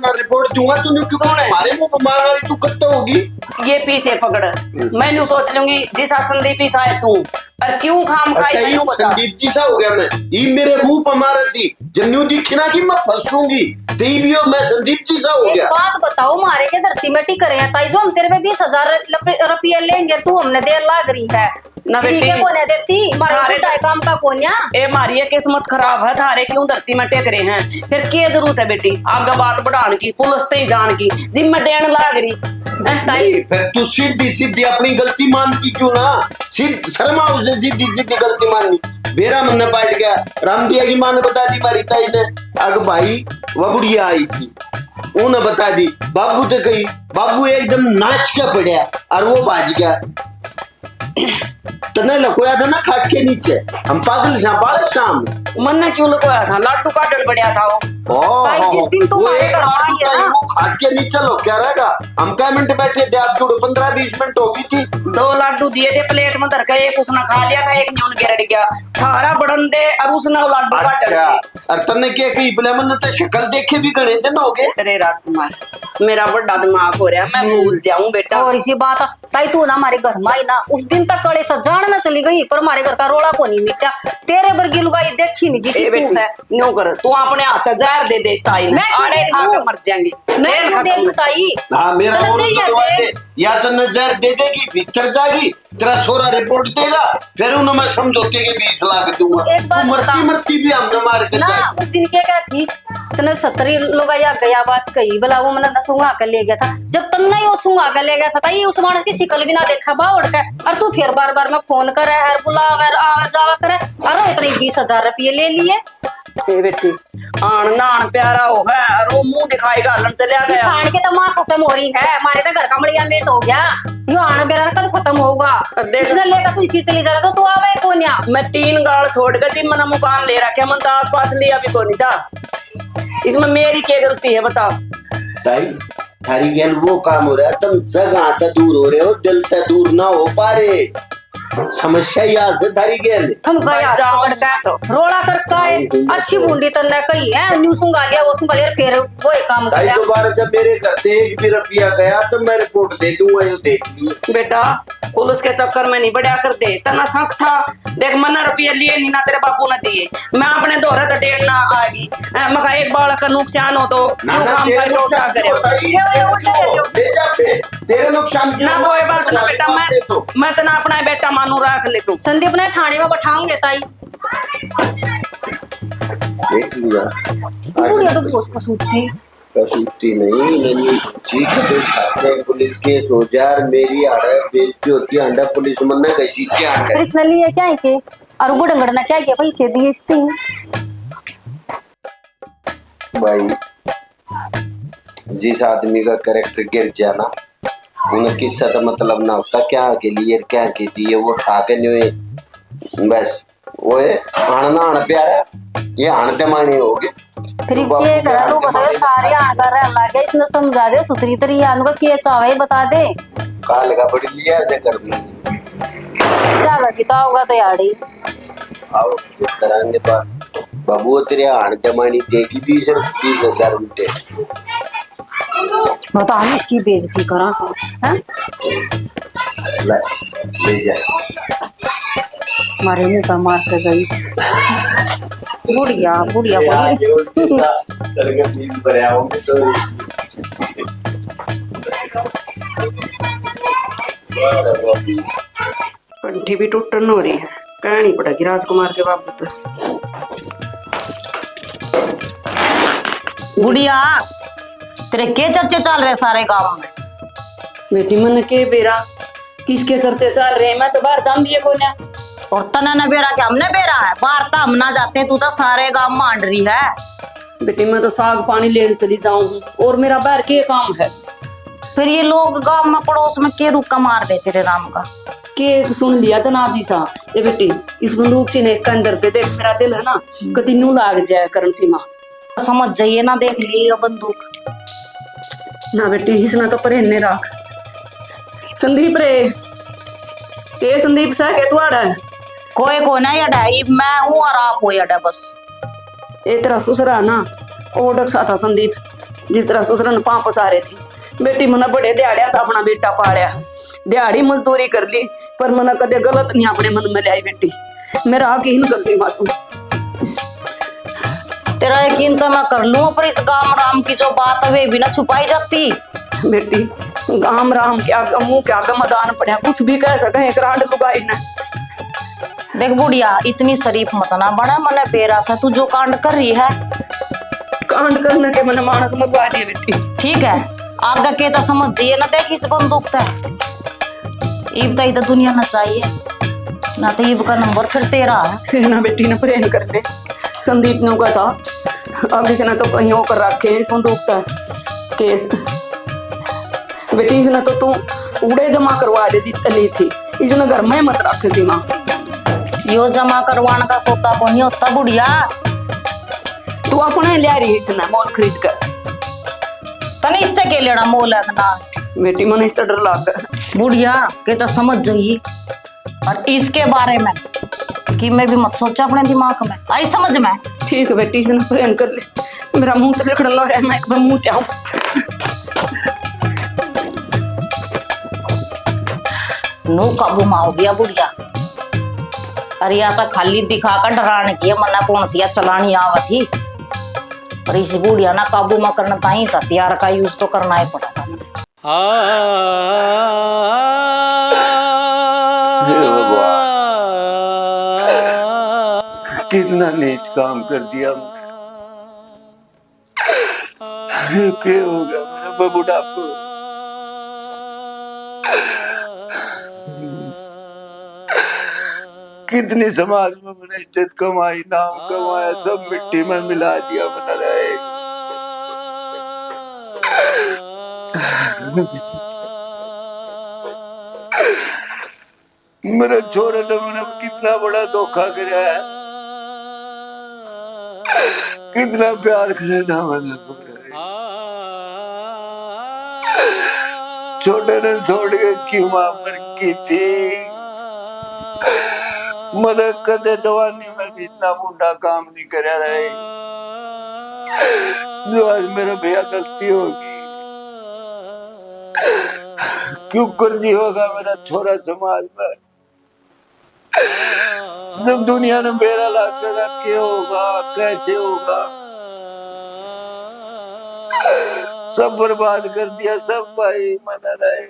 ना रिपोर्ट दूंगा तूने क्यों हमारे मुंह पर मार वाली तू कत्तो होगी। ये पीछे पकड़, मैंने सोच लूंगी जिस संदीप ही शायद तू और क्यों खाम खाई अच्छा ये मैनू बता। संदीप जी सा हो गया मैं, ये मेरे मुंह पर मार थी जन्नू दिखी ना कि मैं फंसूंगी ते भी हो मैं संदीप जी सा हो एक गया। बात बताओ मारे के धरती में टिक रहे हैं ताई जो हम तेरे पे 20,000 रुपये लेंगे तू हमने दे लाग रही है ना ठीक बेटी, है कोने देती मारे थारे पिटाई काम का कोन्या ए मारी ये किस्मत खराब है थारे क्यों धरती में टेक रहे हैं फिर क्या जरूरत है बेटी आगे बात बढ़ाने की पुलिस ते ही जान की जिम्मे देन लाग रही हैं? नहीं, फिर तू सीधी सीधी अपनी गलती मानती क्यों ना शर्मा उसे सीधी सीधी गलती माननी मेरा मन बैठ गया रामदिया की माँ ने बता दी मारी ताई ने अग भाई वह बुढ़िया आई थी उन्हें बता दी बाबू तो कही बाबू एकदम नाच के पड़ा और वो भाज गया तने लकोया था ना खाट के नीचे हम पागल शाम बालक शाम मन ने क्यों लुकोया था लाडू काटन पड़ा था भाई, जिस दिन तुम वो आए एक घर लाडू आई है का ना। वो खाट के नीचे लो क्या रहेगा हम क्या मिनट बैठे थे आप जुड़ो 15-20 मिनट हो गई थी 2 लाडू दिए थे प्लेट में धर के एक उसने खा लिया था एक न्यून गिर गया थारा बड़न दे और उसने वो लाडू काटन अच्छा दिए। और तने क्या कही बोले मन तो शक्ल देखे भी गणे दिन हो गए अरे राजकुमार मेरा बड़ा दिमाग हो रहा मैं भूल जाऊं बेटा और इसी बात ताई तू ना हमारे घर में आई ना उस दिन तक कड़े सा जान ना चली गई पर हमारे घर का रोला को नहीं मिटा तेरे वर्गी लुगाई देखी नहीं जिसी ए तू बेटी है न्यों कर तू अपने हाथ जहर दे दे इस ताई ने मैं क्यों अरे दे खा के दूं? मर जाएंगे मैं क्यों दे दूं ताई हाँ मेरा तने बोल चाहिए तो जे? दे या तो नजर दे देगी भीतर जागी तेरा छोरा रिपोर्ट देगा फिर उन्हें मैं समझौते के 20 लाख दूंगा एक बात तू मरती बता। मरती भी हमने मार के ना जाएगी। उस दिन क्या थी तने 70 लोग आया गया बात कही बोला वो मैंने सूंघा कर ले गया था जब तन्ने ही वो सूंघा कर ले गया था ताई उस मानस की शिकल भी ना देखा बावड़ का और तू फिर बार बार में फोन करे हर बुला कर आवा जावा करे अरे इतने 20,000 रुपये ले लिए ए बेटी आन नान प्यारा हो है और वो मुंह दिखाएगा लन चला गया किसान के तो माँ खत्म हो रही है हमारे तो घर का मड़िया लेट हो गया यो आना बेरा कल खत्म होगा देख। इसने लेकर तू इसी चली जा रहा तो तू आवे कोन्या मैं 3 गाल छोड़ कर जी मैंने मुकान ले रखा मन तो आस पास लिया भी कोई नहीं था इसमें मेरी क्या गलती है बताओ ताई थारी गेल वो काम हो रहा है तुम जगह तक दूर हो रहे हो दिल तक दूर ना हो पा रहे समस्या यहाँ से थारी गेल हम गया जाओ पकड़ का तो। रोड़ा कर का है अच्छी बूंदी तन्ने कही है न्यू सुंगा लिया वो सुंगा लिया फिर वो ही काम ताई किया दोबारा जब मेरे घर से 1 भी रुपया गया तो मैं रिपोर्ट दे दूंगा यो देख लियो बेटा पुलिस के चक्कर में नहीं बढ़िया कर दे तना शक था देख मना रुपये लिए नहीं ना तेरे बापू ने दिए मैं अपने दोहरे तो डेढ़ ना आएगी मका एक बाल का नुकसान हो तो ना ना काम तेरे का नुकसान करे क्यों ताई क्यों ये उल्टा क्यों? क्यों? ले जा पे तेरे नुकसान क्यों ना कोई बात ना बेटा दे तो। मैं तना अपना बेटा मानू रख ले तू संदीप ने थाने में बैठाऊंगे ताई देख लिया बुढ़िया तो बहुत कसूर थी कसूती नहीं नन्ही ठीक है खाते पुलिस केस हो जा और मेरी आड़ा बेइज्जती होती है अंडा पुलिस मन्ना कैसी क्या फिर है इसने लिए क्या है के और बुढ़ंगड़ ने क्या किया पैसे दिए इसते भाई जिस आदमी का कैरेक्टर गिर जाना उन्हें किस्सा तो मतलब ना होता क्या के लिए क्या के दिए वो उठा के नहीं बस वो है आना आना प्यारा ये आनते मानी होगी फिर ये करा लो बताओ सारे आन कर रहा अल्लाह के इसने समझा दे सुतरी तरी आनु का के चावे बता दे काल का बड़ी लिया ऐसे कर में क्या लगी तो होगा तैयारी आओ कराएंगे बात बाबू तेरे आनते मानी देगी 20,000 रुपये बता हम इसकी बेइज्जती करा हैं ले जा मारे मुंह का मार के गई बुढ़िया बुढ़िया बुढ़िया कंठी भी टूटन हो रही है कहनी पड़ेगी राजकुमार के बाबू तो गुड़िया तेरे के चर्चे चल रहे सारे गांव में बेटी मन के बेरा किसके चर्चे चल रहे हैं मैं तो बाहर जान दिए कोई ना और तना ने बेरा क्या हमने बेरा है बाहर तो हम ना जाते तू तो सारे गांव मांड रही है बेटी मैं तो साग पानी लेने चली जाऊं और मेरा बाहर के काम है फिर ये लोग गांव में पड़ोस में के रुका मार दे तेरे नाम का के सुन लिया था नाजी सा ये बेटी इस बंदूक से ने के अंदर पे देख मेरा दिल है ना कति नू लाग जाए करण सीमा समझ जाइए ना देख लिए ये बंदूक ना बेटी इसना तो परहेने रख संदीप रे के संदीप सा के तुआड़ा कोई को ना यड़ा मैं हूँ और आप हो यड़ा बस। ये तेरा ससुरा ना ओ डकसा था संदीप, जिस तरह ससुरा ने पांव पसारे थी। बेटी मना बड़े दिहाड़िया था अपना बेटा पालिया, दिहाड़ी मजदूरी कर ली, पर मना कदे गलत नहीं अपने मन में लाई बेटी। मेरा यकीन कर सी तू। तेरा यकीन तो मैं कर लूं, पर इस गाम राम की जो बात है वे भी ना छुपाई जाती। बेटी गाम राम क्या मुंह क्या गमदान पड़ा, कुछ भी कह सके एक रांड लुगाई ना। देख बुढ़िया इतनी शरीफ मत ना बना, मने बेरा सा तू जो कांड कर रही है। कांड करने के मैंने मानस मंगवा दिए बेटी। ठीक है आगे के तो समझ जाइए ना, देख इस बंदूक था ईब तो दुनिया ना चाहिए ना, तो ईब का नंबर फिर तेरा है ना। बेटी ने प्रेम कर ले, संदीप ने कहा था अब इसने तो कहीं होकर रखे इस बंदूक का केस। बेटी इसने तो तू उड़े जमा करवा दे जितनी थी, इसने घर में मत रख सीमा। यो जमा करवाने का सोता को नहीं होता बुढ़िया, तू अपने ले रही इसने मोल खरीद कर। तने इससे के लेना मोल है ना बेटी मन इस डर लग बुढ़िया के तो समझ जाइए, और इसके बारे में कि मैं भी मत सोचा अपने दिमाग में, आई समझ में। ठीक है बेटी इसने प्रेम कर ले, मेरा मुंह तो लिखड़ लो है, मैं एक बार मुंह जाऊं। नो काबू में हो गया बुढ़िया, अरे या तो खाली दिखाकर डराने की मना कौन सी चलानी आवत ही, पर इस बुढ़िया ना काबू में करना ताही हथियार का यूज तो करना ही पड़ा था। कितना नीच काम कर दिया क्या हो गया मेरा बुढ़ापा। कितनी समाज में मैंने इज्जत कमाई, नाम कमाया, सब मिट्टी में मिला दिया बना रहे। मेरा छोरा तो मैंने कितना बड़ा धोखा कराया है, कितना प्यार करा था मैंने। छोटे ने छोड़ के इसकी मां मर की थी, मदद कदे जवानी में भी इतना बूढ़ा काम नहीं करा रहे, जो आज मेरा भैया गलती होगी क्यों कर दी होगा मेरा छोरा समाज में। जब दुनिया ने बेरा लाकर क्या होगा कैसे होगा, सब बर्बाद कर दिया, सब भाई मना रहे।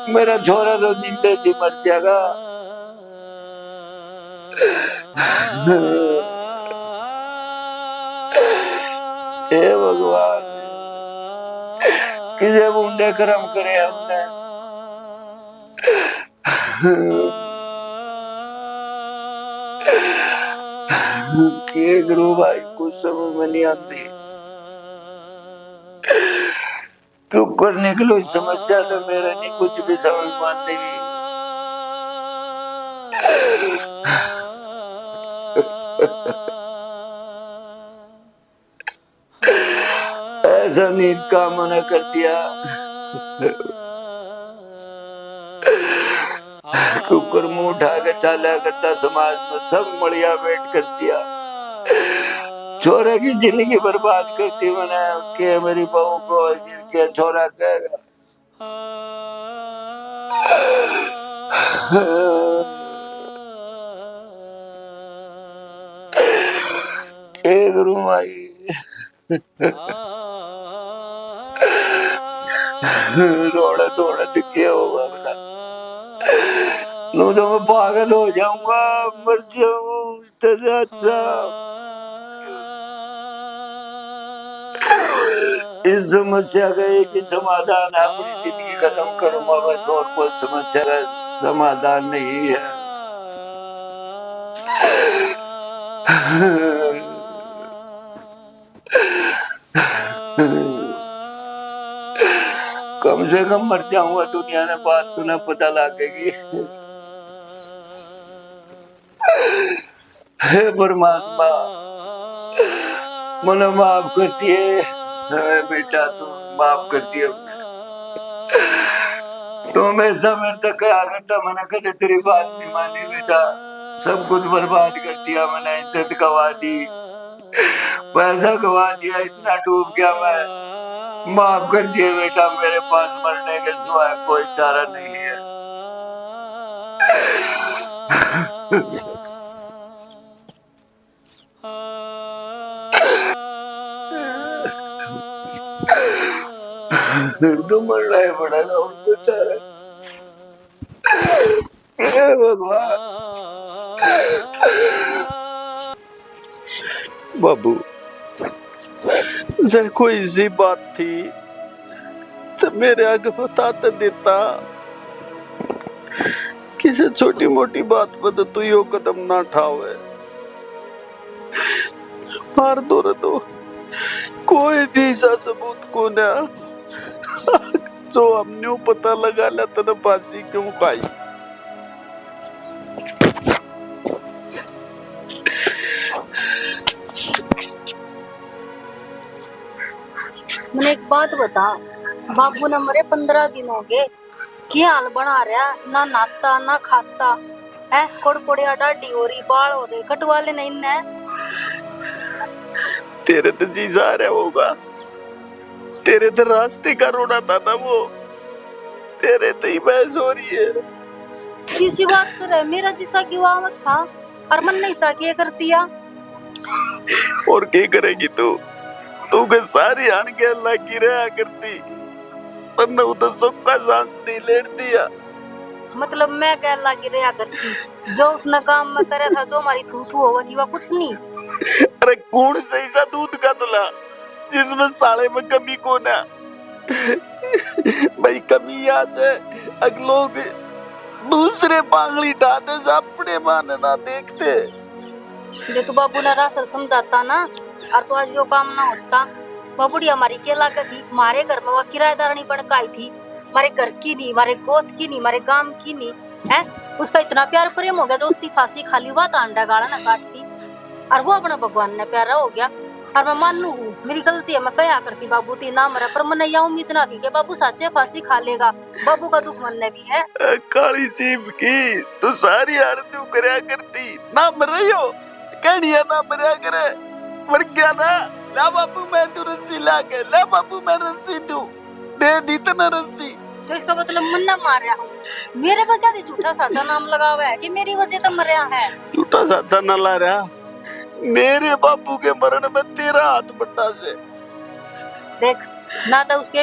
मेरा छोरा तो जिंदे जी मर जाएगा। हे भगवान किसे बूंदे कर्म करे हमने। के गुरु भाई कुछ समझ में नहीं आती, क्यों करने के लिए समस्या तो मेरा नहीं, कुछ भी समझ में आती भी। ऐसा नीच काम मैंने कर दिया, कुकर मुंह उठा के चाला करता समाज में, सब मड़िया बैठ कर दिया। छोरे की जिंदगी बर्बाद करती मैंने के मेरी बहू को गिर के छोरा कहेगा। गुरु माई रोड़ा थोड़ा दिखे होगा बेटा, नो तो मैं पागल हो जाऊंगा, मर जाऊं। अच्छा इस समस्या का एक ही समाधान है, अपनी जिंदगी खत्म करूंगा बस, और कोई समस्या का समाधान नहीं है। कम से कम मर जाऊंगा, दुनिया ने बात तो ना पता लगेगी। हे परमात्मा मना माफ करती है बेटा, तो माफ करती है। तो हमेशा मेरे तक क्या करता, मैंने कहा तेरी बात नहीं मानी बेटा, सब कुछ बर्बाद कर दिया मैंने, इज्जत गवा दी, पैसा गवा दिया, इतना डूब गया मैं, माफ कर दिए बेटा, मेरे पास मरने के सिवाय कोई चारा नहीं है। तो मरना ही पड़ेगा उनको चारा। हे भगवान। बाबू जे कोई सी बात थी तो मेरे आगे बता तो देता, किसी छोटी मोटी बात पर तो तू यो कदम ना उठावे, मार दो रे तो कोई भी ऐसा सबूत को ना जो हमने पता लगा लिया तने फांसी क्यों खाई। मैंने एक बात बता, बाबू ने मरे 15 दिन हो गए, क्या हाल बना रहा, ना नाता ना खाता है, कोड़कोड़िया डाडी हो रही, बाल हो रहे, कटवा ले नहीं ने। तेरे तो जी जा रहा होगा, तेरे तो रास्ते का रोना था ना वो, तेरे तो ही बहस हो रही है। किसी बात करे, मेरा दिशा की वावत था और मन नहीं सा के कर दिया। और क्या करेगी तू, तू के सारी आन के अल्लाह की रहा करती, तन्ने उधर सुख का सांस नहीं लेट दिया। मतलब मैं कह लगी रहा करती, जो उसने काम में करे था, जो हमारी थू थू होती वह कुछ नहीं। अरे कौन सही सा दूध का दुला जिसमें साले में कमी कौन है भाई, कमी यहाँ से अगर लोग दूसरे पागली ढाते से अपने माने ना देखते। जो तू बाबू ने रासल समझाता ना, और तो आज यो काम ना होता। बाबूड़ी हमारी क्या लागत थी, हमारे घर में वह किराएदार नहीं बन आई थी, हमारे घर की नहीं, हमारे गोद की नहीं, हमारे गांव की नहीं है। उसका इतना प्यार प्रेम हो गया, जो उसकी फांसी खाली हुआ था, अंडा गाड़ा ना काटती, और वो अपना भगवान ने प्यारा हो गया। और मैं मानू हूँ मेरी गलती है, मैं क्या करती बाबू थी ना मरा, पर मैंने यह उम्मीद ना थी कि बाबू साचे फांसी खा लेगा। बाबू का दुख मन भी है। काली जीभ की तू सारी आरती करया करती, ना मर रही हो कहिया ना मरया करे, मर गया ना, ला बाबू मैं तू रस्सी ला के, ला बाबू मैं रस्सी तू दे दी तो ना रस्सी। तो इसका मतलब मन ना मार रहा हूँ, मेरे वजह से झूठा साचा नाम लगा हुआ है कि मेरी वजह तो मर रहा है। झूठा साचा न ला रहा, मेरे बापू के मरण में तेरा हाथ बट्टा से। देख ना तो उसके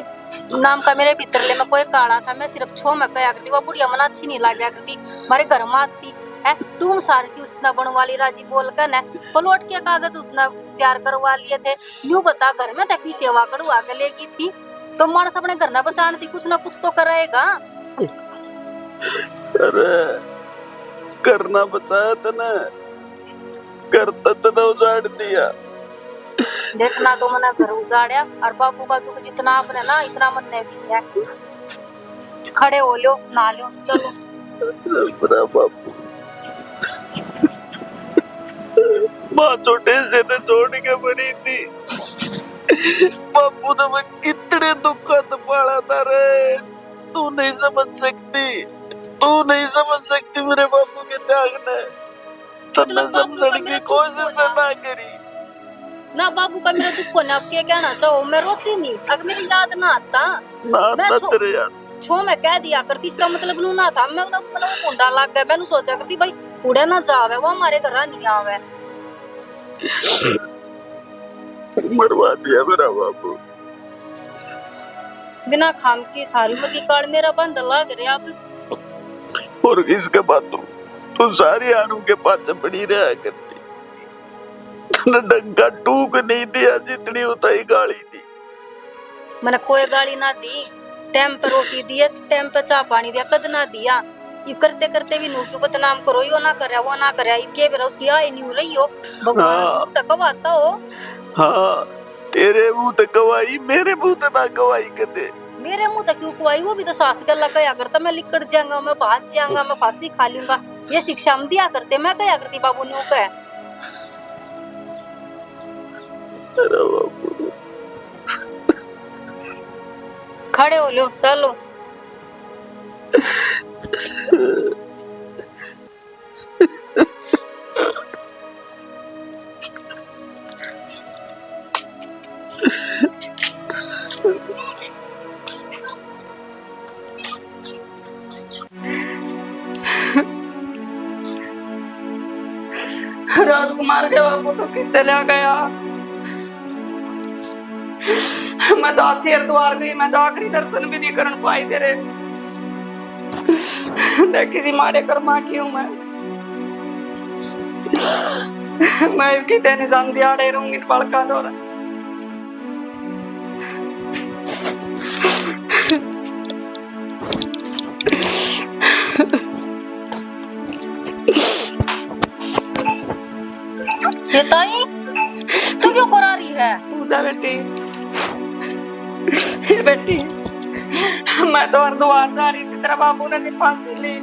नाम का मेरे भीतरले में कोई काड़ा था, मैं सिर्फ छो में कया करती, वो बुढ़िया मना अच्छी नहीं लगा करती, हमारे घर में आती है टूम सार की उसने बनवाली राजी बोल कर न पलवट के कागज उसने तैयार करवा लिए थे। यूं बता घर में तभी सेवा कड़वा के लेगी थी, तो मानस अपने घर ना बचाने थी, कुछ ना कुछ तो करेगा। अरे करना बचाया तने, करता तना उजाड़ दिया। देखना तो मैंने घर उजाड़िया, और बाबू का दुख जितना आपने ना इतना मन ने भी है। खड़े हो लो, नहा लो, चलो। मेरा बापू माँ छोटे से ने छोड़ के मरी थी, बापू ने मैं कितने दुखत पाला था रे, तू नहीं समझ सकती, तू नहीं समझ सकती मेरे बापू के त्याग ने, तन्ने समझने की कोशिश ना करी ना। बाबू का मेरा दुख को ना अब क्या कहना चाहो, मैं रोती नहीं, अगर मेरी याद ना आता ना तेरे याद छो मैं कह दिया करती, इसका मतलब नू ना था, मैं मतलब कुंडा लग गया, मैंने सोचा करती भाई उड़े ना जावे, वो हमारे घर नहीं आवे। मरवा दिया मेरा बापू, बिना खाम की सारी उम्र की काल मेरा बंद लग रहा अब। और इसके बाद तू सारी आड़ू के पास पड़ी रहा करती, तने डंका टूक नहीं दिया जितनी उताई गाली दी। मैंने कोई गाली ना दी, टाइम पे रोटी दिए, टाइम पे चाय पानी दिया, कद ना दिया। ये करते करते भी नू क्यों बदनाम करो, यो ना करे वो ना करे, के बेरा उसकी आय नहीं हो रही हो, भगवान तक आता हो। हाँ तेरे मुंह तक गवाही, मेरे मुंह तक ना गवाही कदे। मेरे मुंह तक क्यों गवाही, वो भी तो सास के अल्लाह कया करता, मैं लिकड़ जाऊंगा, मैं भाग जाऊंगा, मैं फांसी खा लूंगा, ये शिक्षा हम दिया करते, मैं कया करती बाबू न्यू कह। मेरा बापू खड़े हो लो, चलो। राजकुमार के बाबू तो कि चला गया। मैं तो अच्छी हरिद्वार गई, मैं तो आखिरी दर्शन भी नहीं कर पाई तेरे। देख किसी मारे कर्मा की हूं मैं कितने निजाम दिहाड़े रहूंगी बड़का दौरा। ये ताई तू क्यों करा रही है? पूजा बेटी, ये बेटी मैं तो हरिद्वार जा रही थी, तेरा बाबू ने फांसी ली।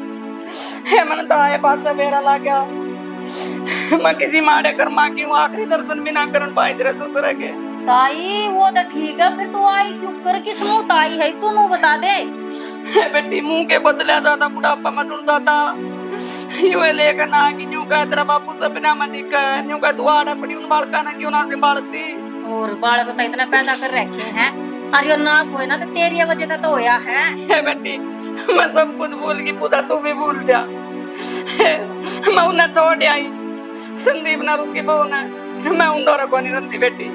मन तो आए बात से मेरा ला गया। मैं किसी माड़े कर्मा की हूँ, आखिरी दर्शन भी ना कर पाई तेरे ससुर के। ताई वो तो ठीक है, फिर तू आई क्यों कर? किस मुंह ताई है तू मुंह बता दे। बेटी मुंह के बदले ज्यादा बुढ़ापा मत उड़साता। यूं लेकर ना कि न्यू का तेरा बापू सपना में दिखा है, न्यू का दुआड़ा पड़ी उन बालका ना क्यों ना संभालती। और बालक तो इतना पैदा कर रखे हैं, और यो नाश होए ना तो तेरी वजह तो होया है। बेटी मैं सब कुछ भूल गई, पूजा तू भी भूल जा। मैं उन्हें छोड़ आई, संदीप ना उसकी बहू ने, मैं उन दोनों को नहीं रंती बेटी।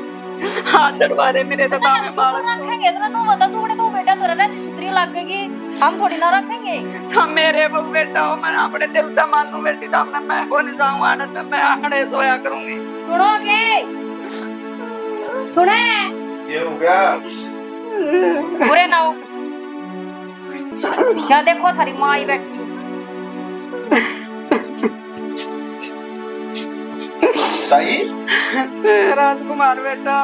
हाथ जड़वा रहे मेरे तो दामे बालक रखेंगे तो ना बता, तू बड़े बहू बेटा तो रहना स्त्री लगेगी, हम थोड़ी ना रखेंगे। था मेरे बहू बेटा हो, मैं अपने दिल का मानू बेटी, तो मैं को नहीं जाऊँ आड़े, तो मैं आड़े सोया करूंगी। सुनोगे? सुने? ये हो गया बुरे ना हो। क्या देखो थारी माँ आई बैठी। ताई राजकुमार बेटा,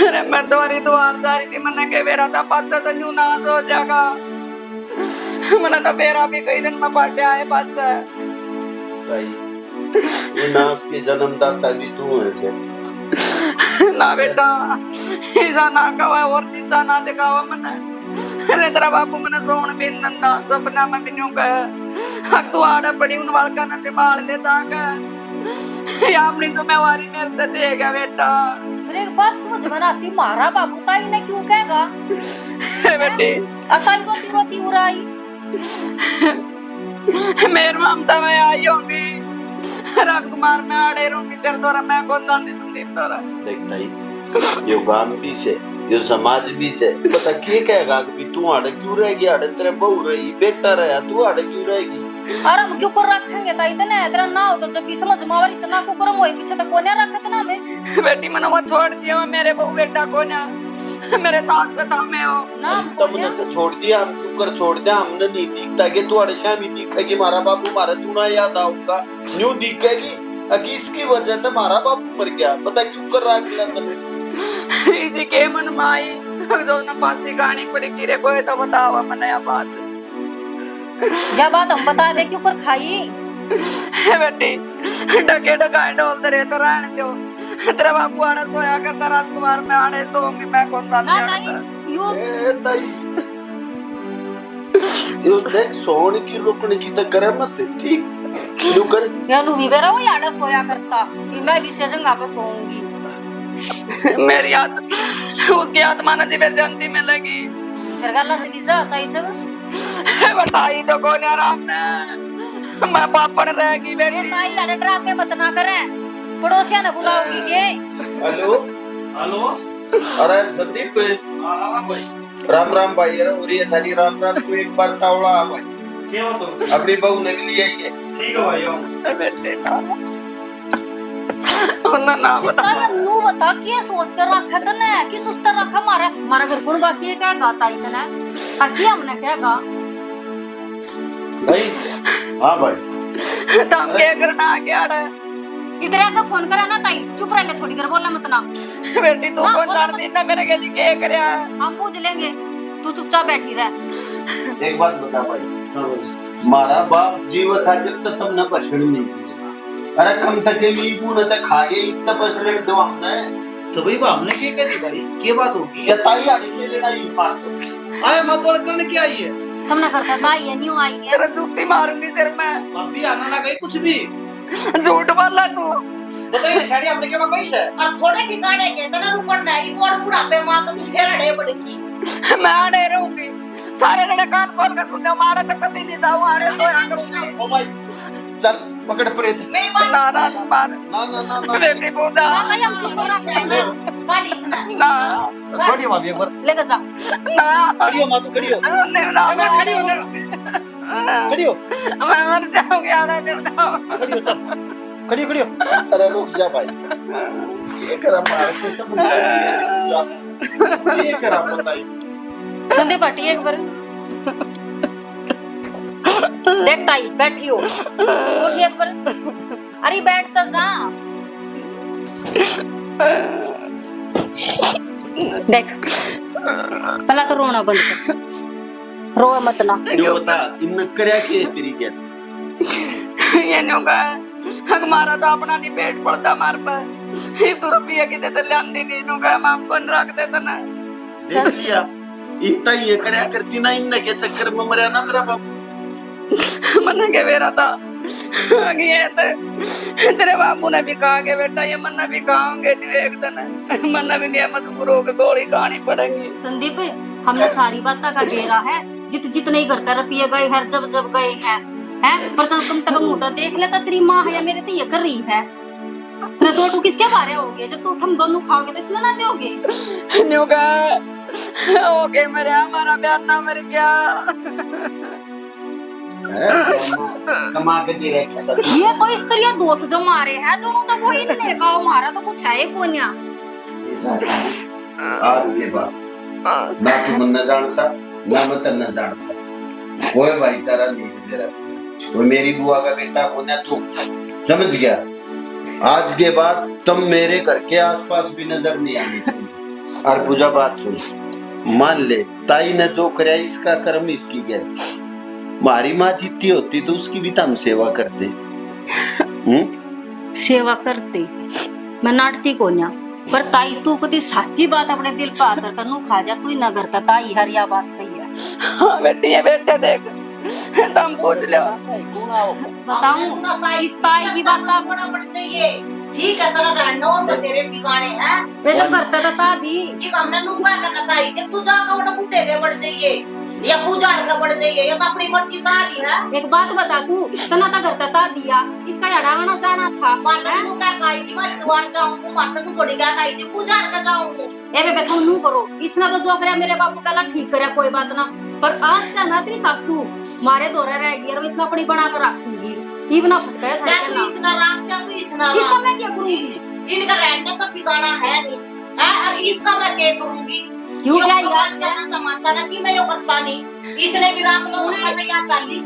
अरे मैं तुम्हारी द्वार जा रही थी, मैंने कह मेरा था बच्चा तो न्यू नाश हो जाएगा। मैंने तो मेरा भी कई दिन में बाटे आए बच्चा। ताई ये नाश के जन्मदाता भी तू है से। ना बेटा ऐसा ना कहा और नीचा ना दिखावा मैंने। अरे तेरा बापू मैंने सोन भी नंदा सपना में भी न्यू कहा, हक तू आड़ा पड़ी उन वालका ना संभाल ले जाकर, ये अपनी जिम्मेवारी मेरे पे देगा बेटा। मेरे एक बात समझ में आती, मारा बाबू ताई ने क्यों कहेगा? बेटी ताई रोती रोती उड़ाई। मेरी ममता में आई होगी, राजकुमार में आड़े रहूंगी तेरे द्वारा, मैं कौन जानती संदीप द्वारा। देख ताई यो गांव भी से, यो समाज भी से, पता क्या कहेगा कि तू आड़े क्यों रहेगी? आड़े तेरे बहू रही, बेटा रहा, तू आड़े क्यों रहेगी? अरे हम क्यों कर रखेंगे ताई? तने तेरा ना हो तो जब भी समझ में आवे इतना को करम होई पीछे तक कोने रखत ना मैं। बेटी मैंने वो छोड़ दिया, मेरे बहू बेटा को ना मेरे ताज से थामे हो ना तुमने तो छोड़ दिया, हम क्यों कर छोड़ दिया? हमने नहीं दिखता कि तू आड़े शामी दिखेगी मारा बाबू मारा, तू ना याद आऊंगा न्यू दिखेगी अगी इसकी वजह से मारा बाबू मर गया, पता क्यों कर रहा है तने? इसी के मन में आई जो न पासी गानी पड़ी गिरे कोई तो बतावा मने या बात। क्या बात हम बता दे क्यों कर खाई? बेटी डके डकाए डोलते रहे तो रहने दो, तेरा बापू आड़े सोया करता, राजकुमार में आड़े सोऊंगी, मैं कौन सा ना ताई यो ए ताई यो देख सोने की रुकने की तो करे मत, ठीक क्यों कर? या लू विवेरा वो याडा सोया करता, कि मैं किसी जगह पे सोऊंगी। मेरी उसकी आत्मा न जीवे से अंतिम में लगी। फिर गल्ला चली जा ताई जब बताई तो कौन आराम ने, मैं पापड़ रहेगी ये बेटी। ताई याडा ड्रामे मत ना करे, पड़ोसिया ने बुलाओगी के? हेलो हेलो, अरे संदीप राम राम भाई, अरे और ये थारी राम राम को एक बार तावड़ा भाई, क्या हो तो? अपनी बहू ने भी लिया है। ठीक है भाई, आओ। बेटे ना बता ताई नू बता के सोच कर रखा तने कि सुस्त रखा मारा मारा घर गुण बाकी क्या गाता इतना अकी हमने क्या गा भाई हाँ भाई तुम क्या करना क्या रे? इधर आके फोन करा ना ताई, चुप रह ले थोड़ी देर, बोलना मत ना। बेटी तू ना, कौन बोला जानती ना मेरे के लिए क्या करया? हम पूछ लेंगे, तू चुपचाप बैठी रह। एक बात बता भाई, मारा बाप जीव था जब तक तुमने पछड़ नहीं की, अरे कम तक भी पूर्ण तक खा गए इतना पछड़ दो हमने, तो भाई हमने क्या कह दी भाई, क्या बात होगी? ये ताई आड़ी के लेना ही मार दो। अरे मत तोड़ करने क्या आई है? तुमने करता था ये न्यू आई है। तेरा जूती मारूंगी सिर में। भाभी आना ना गई कुछ भी। झूठ बोला तू। बताइए शाड़ी हमने क्या कही है? और थोड़े ठिकाने के तना रुकन नहीं बोड़ बुढ़ापे मां को तू शेर अड़े पड़ेगी। मैं आड़े रहूंगी। सारे जने कान खोल के सुन ले, मारे तो कभी नहीं जाऊं, आड़े सोया करूंगी। ओ भाई चल पकड़ प्रेत। मेरी बात ना ना मार। ना ना ना ना बेटी पूजा। भाई हम क्यों बोला गाड़ी सुना। ना छोड़िए भाभी एक बार। लेकर जा। ना खड़ी हो माँ, तू खड़ी हो। ना खड़ी हो ना। खड़ी हो। मैं मर जाऊंगी, आड़े नहीं जाऊं। खड़ी हो चल। खड़ी हो खड़ी हो। अरे रुक जा भाई। ये करा मार के सब ये करा बताइए। संदीप हटी एक बार। देख ताई बैठी हो, उठी एक बार। अरे बैठ तो जा। देख पहला तो रोना बंद कर, रो मत ना। ये बता इन करया के तेरी क्या? ये न्यू का हमारा तो अपना नहीं पेट पड़ता मार पर। ये तो रुपया की देते लेंदी नहीं न्यू का मां को रख देता ना। देख लिया इतना ये करया करती ना, इन के चक्कर में मरया ना मेरा बाबू। मन्ना के बेरा था ये तेरे बाबू ने भी कहा के बेटा ये मन्ना भी खाओगे नहीं एक दिन, मन्ना भी नहीं मजबूर होकर गोली खानी पड़ेगी। संदीप हमने सारी बात का घेरा है, जित नहीं करता रुपये गए है जब जब गए हैं पर तुम तक मुंह तो देख लेता, तेरी माँ है या मेरे तो ये कर रही है। तो तू किसके बारे होगे जब तू हम दोनों खाओगे तो इसमें ना दोगे। न्यूगा ओके मेरे हमारा बयान ना मर गया। कमा के दे रहे। ये तो स्त्रियां दोस्त जो मारे हैं जो तो वो ही नहीं का मारा तो कुछ है कोन्या। आज के बाद ना तू मन न जानता ना मैं तन न जानता, कोई भाईचारा नहीं मेरा। वो मेरी बुआ का बेटा होना तू समझ गया। आज के बाद तुम मेरे घर के आसपास भी नजर नहीं आनी चाहिए। और पूजा बात सुन, मान ले ताई ने जो कराया इसका कर्म इसकी गया। हमारी माँ जीती होती तो उसकी भी तो हम सेवा करते। सेवा करते मैं नाटती कोन्या, पर ताई तू कति साची बात अपने दिल पर आकर कनु खा जा, तू ही न करता ताई हरिया बात कही है। हाँ बेटी है बेटे देख तुम पूछ लो। बताऊं इस ताई की बात आप बड़ा पड़ जाइए। ठीक है तेरा रहना और तेरे ठिकाने हैं। ये जो करता था तादी ये हमने नुका करना ताई के तू जाकर बड़ा बूटे के पड़ जाइए या पूजार का पड़ जाइए या तो अपनी मर्जी तारी है। एक बात बता तू सनाता करता था दिया इसका यार आना जाना था। माता नु क्या खाई थी मैं द्वार जाऊं माता नु थोड़ी क्या खाई थी पूजार का जाऊं। ए बे तू नू करो इसना तो जो करे मेरे बापू का ठीक करे कोई बात ना, पर आज से ना तेरी सासू मारे दोरे रह गई और इसना अपनी बना कर रखूंगी। इतना फटका जा तू इसना राम जा तू इसना इसका राम। मैं क्या करूंगी? इनका रहने का ठिकाना है नहीं है। अब इसका मैं क्या करूंगी? क्यों क्या यार जाना कमाता ना कि मैं यो करता नहीं। इसने भी रात को मैं तो याद कर ली।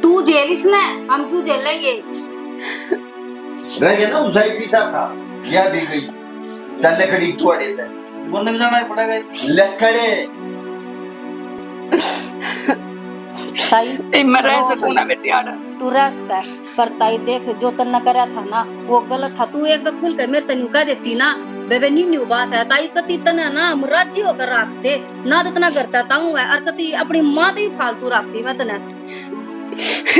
तू जेल इसने हम क्यों जेल लेंगे? रह गया ना उसाई चीसा था या भी गई चल लकड़ी थोड़े थे बोलने भी जाना ही पड़ेगा। लकड़े ताई मैं रह सकूं ना बेटी आड़ा। तू रस कर, पर ताई देख जो तन्ना करया था ना वो गलत था। तू एक बार खुल के मेरे तन्यू कह देती ना बेबे न्यू बात है ताई कति तना ना हम राजी होकर रखते ना तो तना करता ताऊ है और कति अपनी मां तो ही फालतू रखती मैं तना।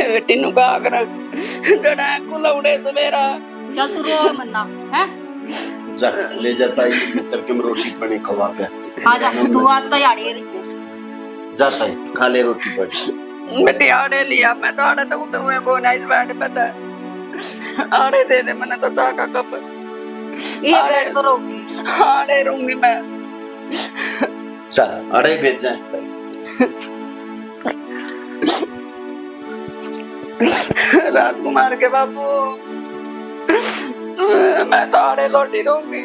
बेटी नु का कर जड़ा कुलौड़े सवेरा। चल तू रो मन्ना है जा ले जाता है तर के रोटी बने खवा पे आ जा तू वास्ता याड़ी रही जाता है खा ले रोटी बड़ी। बेटी आड़े लिया मैं तो आड़े तो उतर हुए को नाइस बैठ पता आड़े दे दे मैंने तो चाह का कप ये बैठ करोगी। आड़े रहूंगी मैं। चल अड़े भेज जाए राजकुमार के बाबू मैं तो आड़े लौटी रहूंगी।